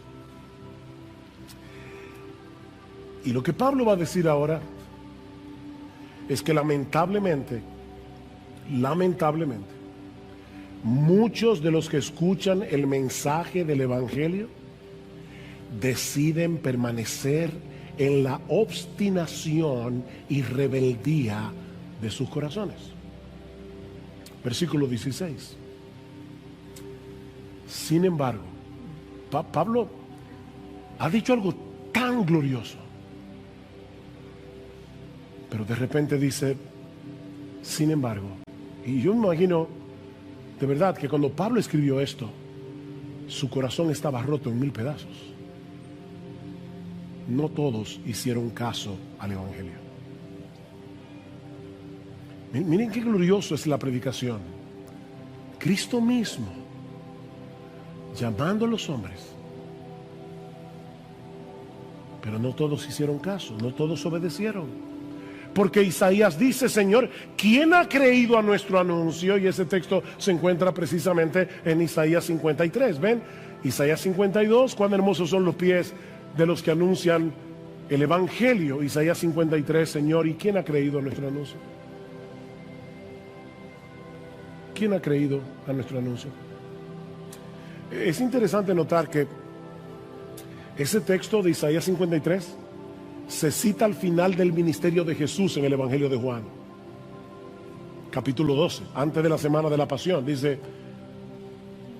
Y lo que Pablo va a decir ahora es que lamentablemente, muchos de los que escuchan el mensaje del Evangelio deciden permanecer en la obstinación y rebeldía de sus corazones. Versículo 16. Sin embargo, Pablo ha dicho algo tan glorioso, pero de repente dice, sin embargo, y yo me imagino de verdad que cuando Pablo escribió esto, su corazón estaba roto en 1000 pedazos. No todos hicieron caso al Evangelio. Miren qué glorioso es la predicación. Cristo mismo llamando a los hombres, pero no todos hicieron caso, no todos obedecieron. Porque Isaías dice, Señor, ¿quién ha creído a nuestro anuncio? Y ese texto se encuentra precisamente en Isaías 53. ¿Ven? Isaías 52, cuán hermosos son los pies de los que anuncian el Evangelio. Isaías 53, Señor, ¿y quién ha creído a nuestro anuncio? ¿Quién ha creído a nuestro anuncio? Es interesante notar que ese texto de Isaías 53 se cita al final del ministerio de Jesús en el Evangelio de Juan, capítulo 12, antes de la semana de la pasión. Dice,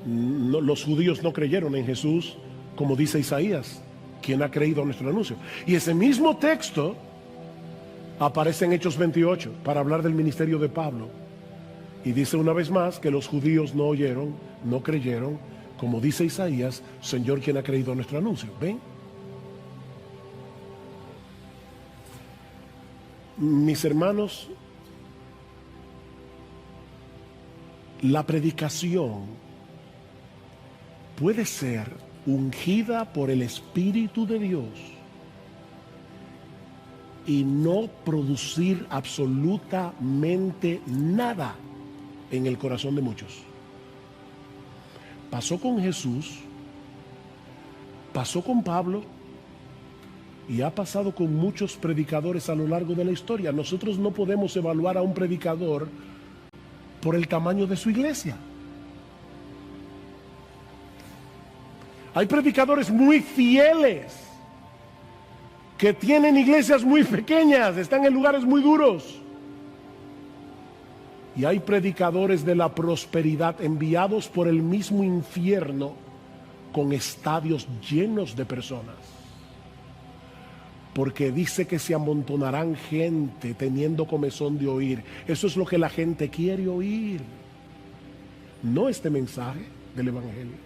los judíos no creyeron en Jesús, como dice Isaías, ¿quién ha creído a nuestro anuncio? Y ese mismo texto aparece en Hechos 28 para hablar del ministerio de Pablo, y dice una vez más que los judíos no oyeron, no creyeron, como dice Isaías, Señor, ¿quién ha creído a nuestro anuncio? ¿Ven? Mis hermanos, la predicación puede ser ungida por el Espíritu de Dios y no producir absolutamente nada en el corazón de muchos. Pasó con Jesús, pasó con Pablo y ha pasado con muchos predicadores a lo largo de la historia. Nosotros no podemos evaluar a un predicador por el tamaño de su iglesia. Hay predicadores muy fieles que tienen iglesias muy pequeñas, están en lugares muy duros. Y hay predicadores de la prosperidad enviados por el mismo infierno con estadios llenos de personas. Porque dice que se amontonarán gente teniendo comezón de oír. Eso es lo que la gente quiere oír, no este mensaje del Evangelio.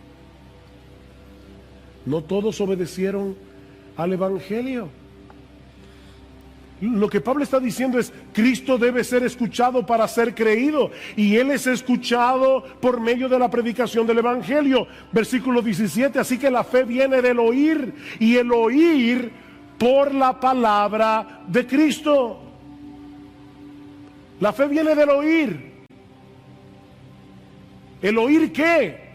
No todos obedecieron al Evangelio. Lo que Pablo está diciendo es, Cristo debe ser escuchado para ser creído, y Él es escuchado por medio de la predicación del Evangelio. Versículo 17, así que la fe viene del oír, y el oír por la palabra de Cristo. La fe viene del oír. ¿El oír qué?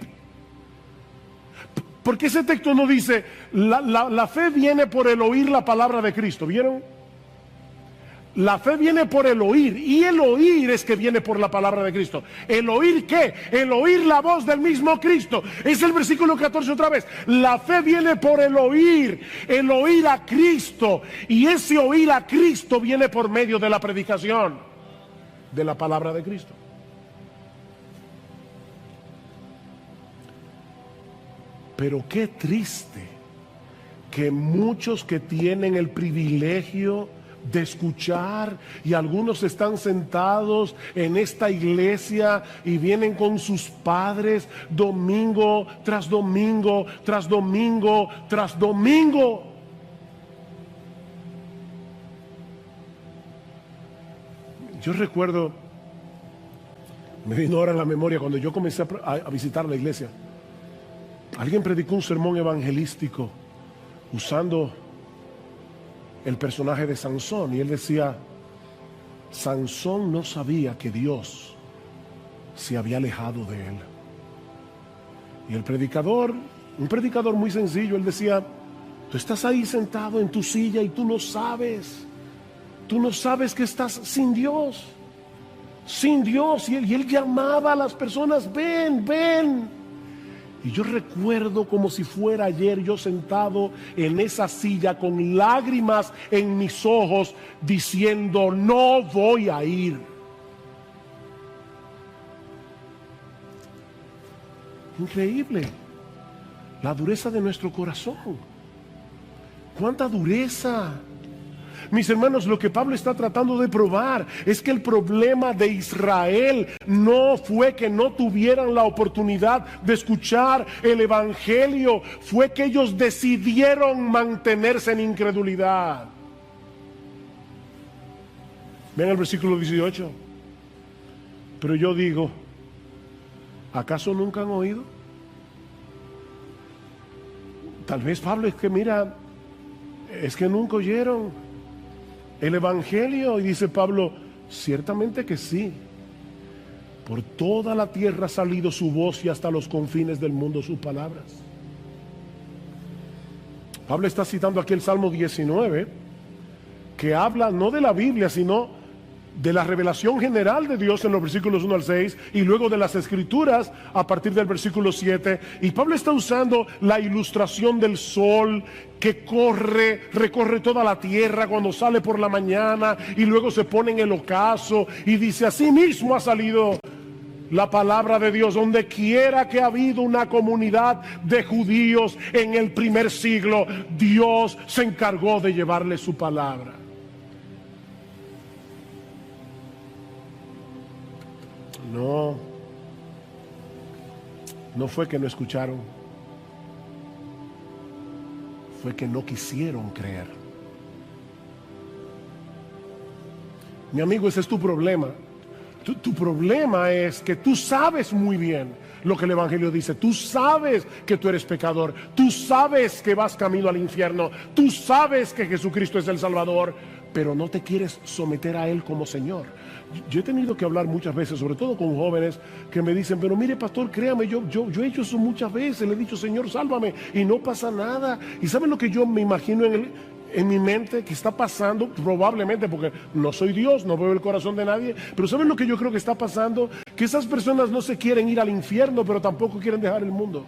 Porque ese texto no dice, la fe viene por el oír la palabra de Cristo, ¿vieron? La fe viene por el oír, y el oír es que viene por la palabra de Cristo. ¿El oír qué? El oír la voz del mismo Cristo. Es el versículo 14 otra vez. La fe viene por el oír a Cristo, y ese oír a Cristo viene por medio de la predicación de la palabra de Cristo. Pero qué triste que muchos que tienen el privilegio de escuchar, y algunos están sentados en esta iglesia y vienen con sus padres domingo tras domingo, tras domingo, tras domingo. Yo recuerdo, me vino ahora en la memoria cuando yo comencé a visitar la iglesia. Alguien predicó un sermón evangelístico usando el personaje de Sansón, y él decía, Sansón no sabía que Dios se había alejado de él. Y el predicador, un predicador muy sencillo, él decía, tú estás ahí sentado en tu silla y tú no sabes que estás sin Dios, y él llamaba a las personas, ven, ven. Y yo recuerdo como si fuera ayer yo sentado en esa silla con lágrimas en mis ojos diciendo, no voy a ir. Increíble la dureza de nuestro corazón. ¡Cuánta dureza! Mis hermanos, lo que Pablo está tratando de probar es que el problema de Israel no fue que no tuvieran la oportunidad de escuchar el evangelio, fue que ellos decidieron mantenerse en incredulidad. Vean el versículo 18. Pero yo digo, ¿acaso nunca han oído? Tal vez Pablo es que mira, es que nunca oyeron el evangelio. Y dice Pablo, ciertamente que sí. Por toda la tierra ha salido su voz y hasta los confines del mundo sus palabras. Pablo está citando aquí el Salmo 19, que habla no de la Biblia, sino de la revelación general de Dios en los versículos 1 al 6 y luego de las escrituras a partir del versículo 7. Y Pablo está usando la ilustración del sol que recorre toda la tierra cuando sale por la mañana y luego se pone en el ocaso, y dice, así mismo ha salido la palabra de Dios donde quiera que ha habido una comunidad de judíos en el primer siglo. Dios se encargó de llevarle su palabra. No fue que no escucharon, fue que no quisieron creer. Mi amigo, ese es tu problema. Tu problema es que tú sabes muy bien lo que el evangelio dice. Tú sabes que tú eres pecador. Tú sabes que vas camino al infierno. Tú sabes que Jesucristo es el Salvador, pero no te quieres someter a Él como Señor. Yo he tenido que hablar muchas veces, sobre todo con jóvenes que me dicen, pero mire pastor, créame, yo he hecho eso muchas veces, le he dicho, Señor, sálvame, y no pasa nada. ¿Y saben lo que yo me imagino en mi mente que está pasando? Probablemente, porque no soy Dios, no veo el corazón de nadie, pero ¿saben lo que yo creo que está pasando? Que esas personas no se quieren ir al infierno, pero tampoco quieren dejar el mundo.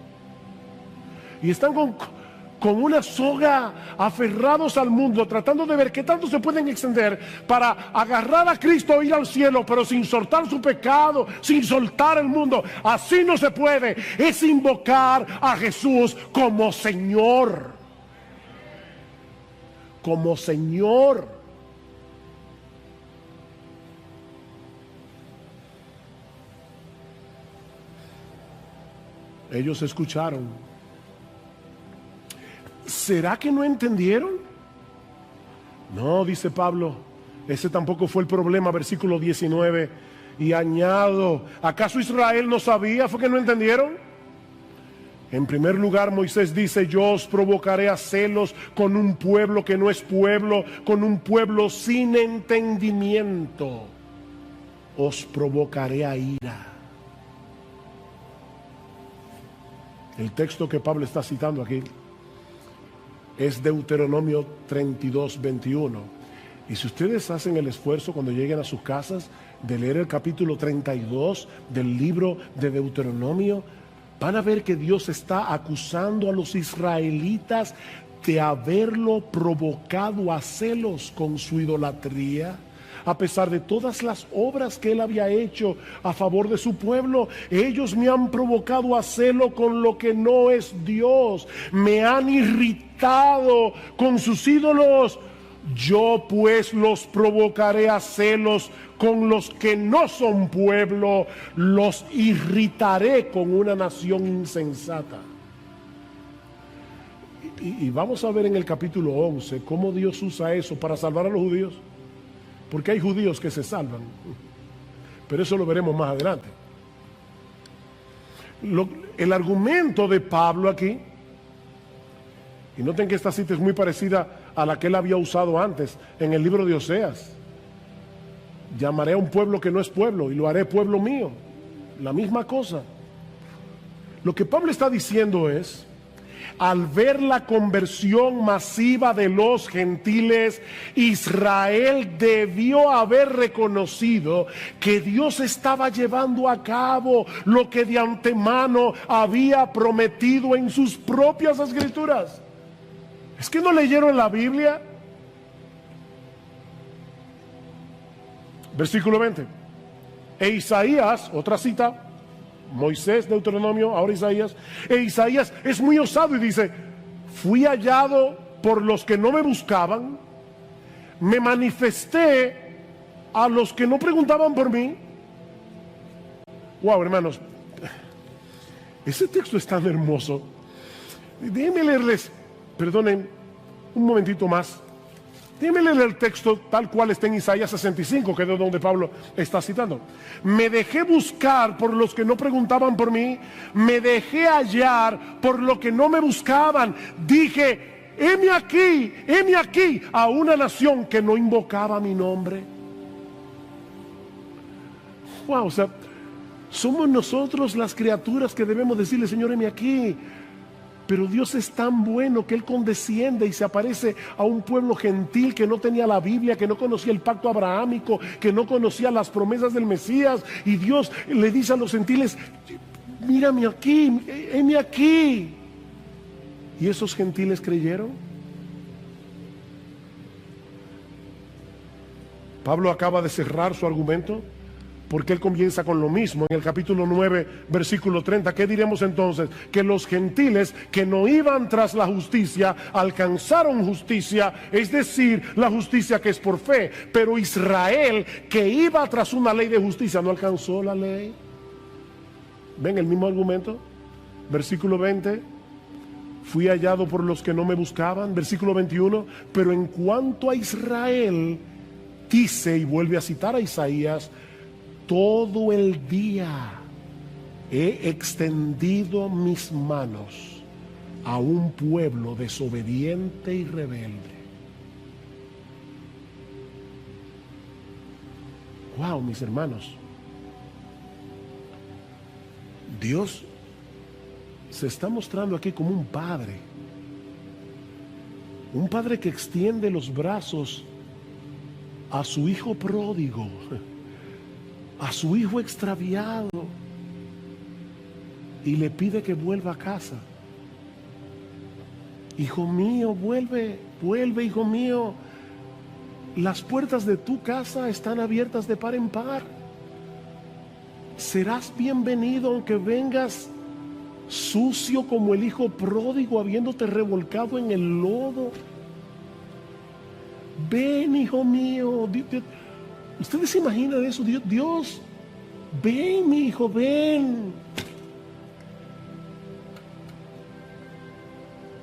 Y están con una soga aferrados al mundo, tratando de ver qué tanto se pueden extender para agarrar a Cristo e ir al cielo, pero sin soltar su pecado, sin soltar el mundo. Así no se puede. Es invocar a Jesús como Señor. Como Señor. Ellos escucharon. ¿Será que no entendieron? No, dice Pablo, ese tampoco fue el problema. Versículo 19, y añado, ¿acaso Israel no sabía? ¿Fue que no entendieron? En primer lugar, Moisés dice, yo os provocaré a celos con un pueblo que no es pueblo, con un pueblo sin entendimiento. Os provocaré a ira. El texto que Pablo está citando aquí es Deuteronomio 32, 21. Y si ustedes hacen el esfuerzo cuando lleguen a sus casas de leer el capítulo 32 del libro de Deuteronomio, van a ver que Dios está acusando a los israelitas de haberlo provocado a celos con su idolatría. A pesar de todas las obras que él había hecho a favor de su pueblo, ellos me han provocado a celo con lo que no es Dios. Me han irritado con sus ídolos. Yo pues los provocaré a celos con los que no son pueblo. Los irritaré con una nación insensata. Y vamos a ver en el capítulo 11 cómo Dios usa eso para salvar a los judíos. Porque hay judíos que se salvan, pero eso lo veremos más adelante. El argumento de Pablo aquí, y noten que esta cita es muy parecida a la que él había usado antes en el libro de Oseas. Llamaré a un pueblo que no es pueblo y lo haré pueblo mío. La misma cosa. Lo que Pablo está diciendo es al ver la conversión masiva de los gentiles, Israel debió haber reconocido que Dios estaba llevando a cabo lo que de antemano había prometido en sus propias escrituras. ¿Es que no leyeron la Biblia? Versículo 20. E Isaías, otra cita, Moisés, Deuteronomio, ahora Isaías. E Isaías es muy osado y dice: fui hallado por los que no me buscaban, me manifesté a los que no preguntaban por mí. Wow, hermanos, ese texto es tan hermoso. Déjenme leerles, perdonen un momentito más. Déjenme leer el texto tal cual está en Isaías 65, que es de donde Pablo está citando. Me dejé buscar por los que no preguntaban por mí, me dejé hallar por los que no me buscaban. Dije: heme aquí a una nación que no invocaba mi nombre. Wow, o sea, somos nosotros las criaturas que debemos decirle: Señor, heme aquí. Pero Dios es tan bueno que Él condesciende y se aparece a un pueblo gentil que no tenía la Biblia, que no conocía el pacto abrahámico, que no conocía las promesas del Mesías. Y Dios le dice a los gentiles: mírame aquí, heme aquí. ¿Y esos gentiles creyeron? Pablo acaba de cerrar su argumento, porque él comienza con lo mismo en el capítulo 9, versículo 30. ¿Qué diremos entonces? Que los gentiles que no iban tras la justicia alcanzaron justicia, es decir, la justicia que es por fe. Pero Israel, que iba tras una ley de justicia, no alcanzó la ley. ¿Ven el mismo argumento? Versículo 20. Fui hallado por los que no me buscaban. Versículo 21. Pero en cuanto a Israel, dice, y vuelve a citar a Isaías: todo el día he extendido mis manos a un pueblo desobediente y rebelde. Wow, mis hermanos. Dios se está mostrando aquí como un padre que extiende los brazos a su hijo pródigo, a su hijo extraviado, y le pide que vuelva a casa. Hijo mío, vuelve, hijo mío. Las puertas de tu casa están abiertas de par en par. Serás bienvenido aunque vengas sucio como el hijo pródigo, habiéndote revolcado en el lodo. Ven, hijo mío. ¿Ustedes se imaginan eso? Dios, ven, mi hijo, ven.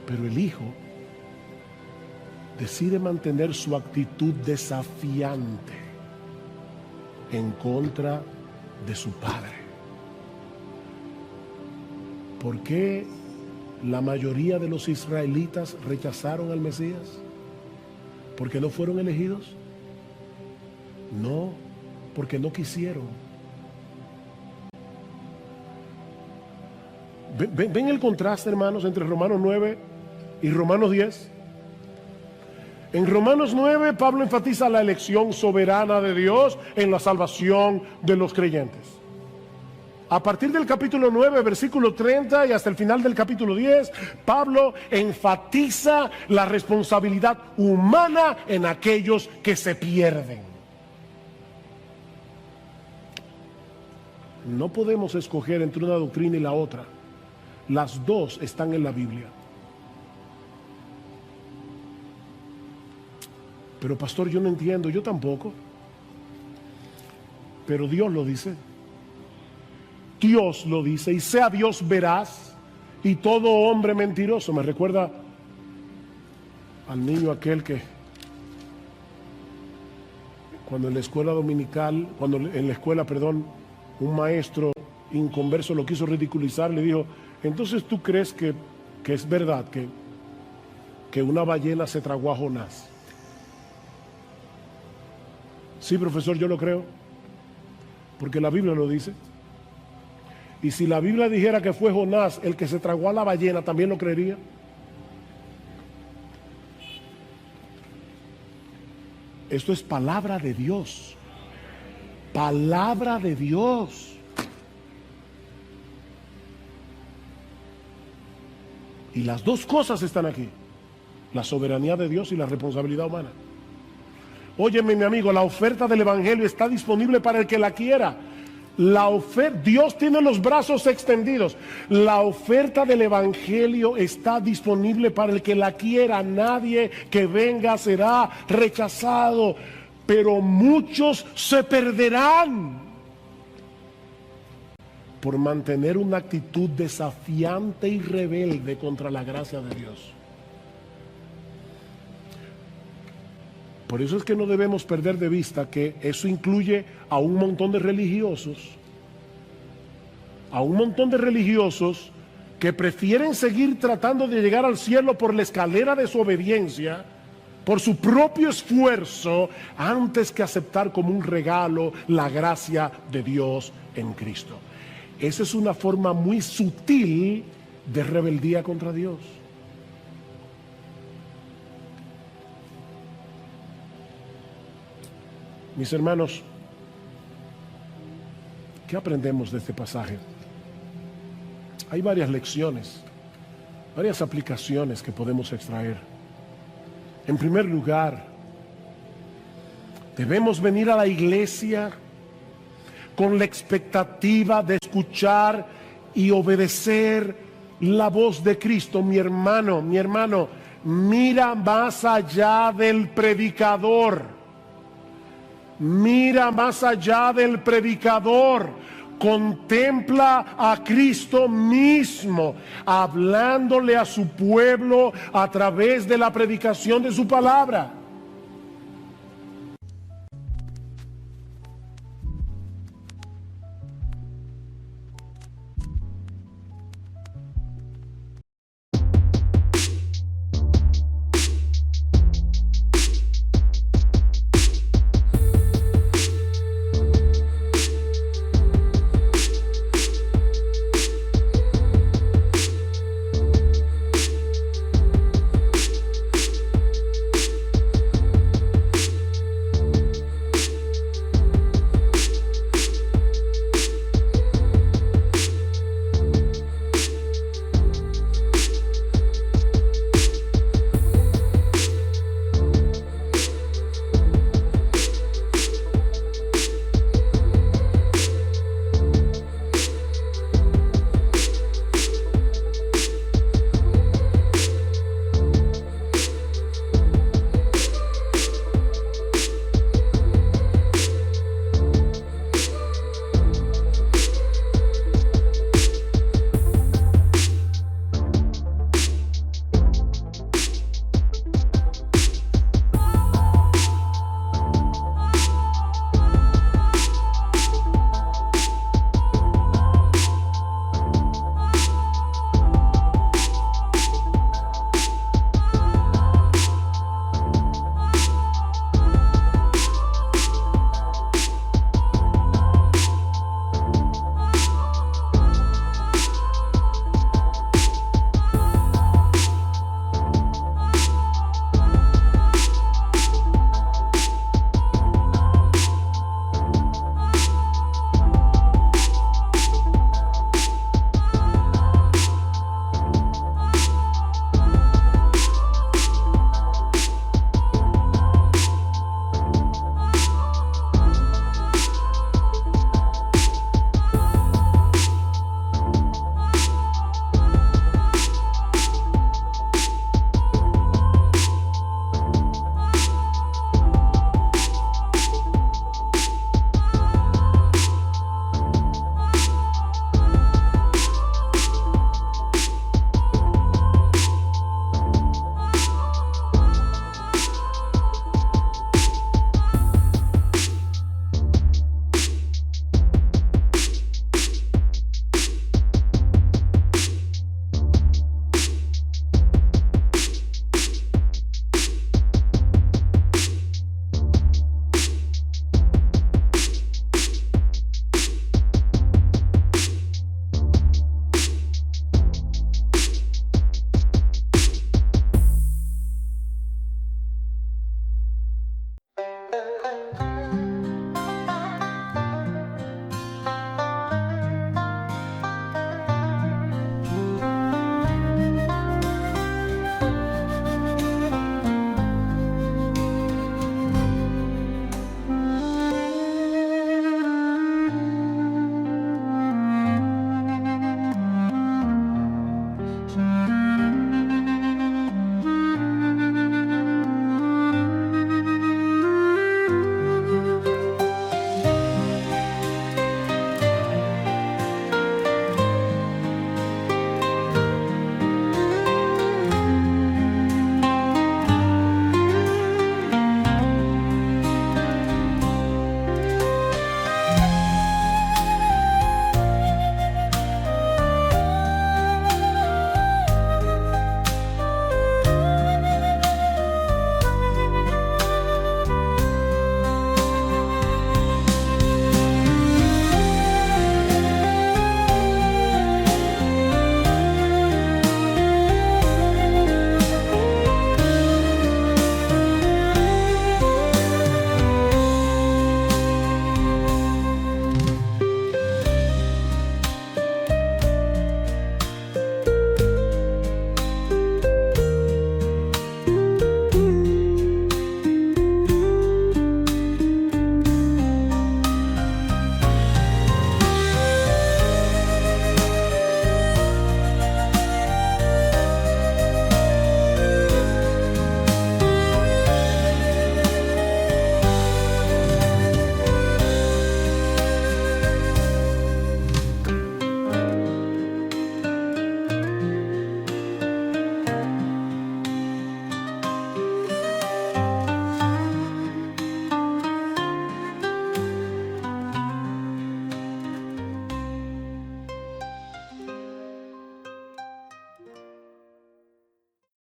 Pero el hijo decide mantener su actitud desafiante en contra de su padre. ¿Por qué la mayoría de los israelitas rechazaron al Mesías? ¿Porque no fueron elegidos? No, porque no quisieron. ¿Ven el contraste, hermanos, entre Romanos 9 y Romanos 10? En Romanos 9, Pablo enfatiza la elección soberana de Dios en la salvación de los creyentes. A partir del capítulo 9, versículo 30 y hasta el final del capítulo 10, Pablo enfatiza la responsabilidad humana en aquellos que se pierden. No podemos escoger entre una doctrina y la otra. Las dos están en la Biblia. Pero pastor, yo no entiendo, yo tampoco. Pero Dios lo dice. Dios lo dice, y sea Dios veraz y todo hombre mentiroso. Me recuerda al niño aquel que cuando en la escuela dominical, un maestro inconverso lo quiso ridiculizar, le dijo: entonces tú crees que es verdad que una ballena se tragó a Jonás. Sí, profesor, yo lo creo, porque la Biblia lo dice. Y si la Biblia dijera que fue Jonás el que se tragó a la ballena, ¿también lo creería? Esto es palabra de Dios. Palabra de Dios. Y las dos cosas están aquí: la soberanía de Dios y la responsabilidad humana. Óyeme, mi amigo, la oferta del Evangelio está disponible para el que la quiera. Dios tiene los brazos extendidos. La oferta del Evangelio está disponible para el que la quiera. Nadie que venga será rechazado, pero muchos se perderán por mantener una actitud desafiante y rebelde contra la gracia de Dios. Por eso es que no debemos perder de vista que eso incluye a un montón de religiosos, que prefieren seguir tratando de llegar al cielo por la escalera de su obediencia, por su propio esfuerzo, antes que aceptar como un regalo la gracia de Dios en Cristo. Esa es una forma muy sutil de rebeldía contra Dios. Mis hermanos, ¿qué aprendemos de este pasaje? Hay varias lecciones, varias aplicaciones que podemos extraer. En primer lugar, debemos venir a la iglesia con la expectativa de escuchar y obedecer la voz de Cristo. Mi hermano, mira más allá del predicador. Mira más allá del predicador. Contempla a Cristo mismo, hablándole a su pueblo a través de la predicación de su palabra.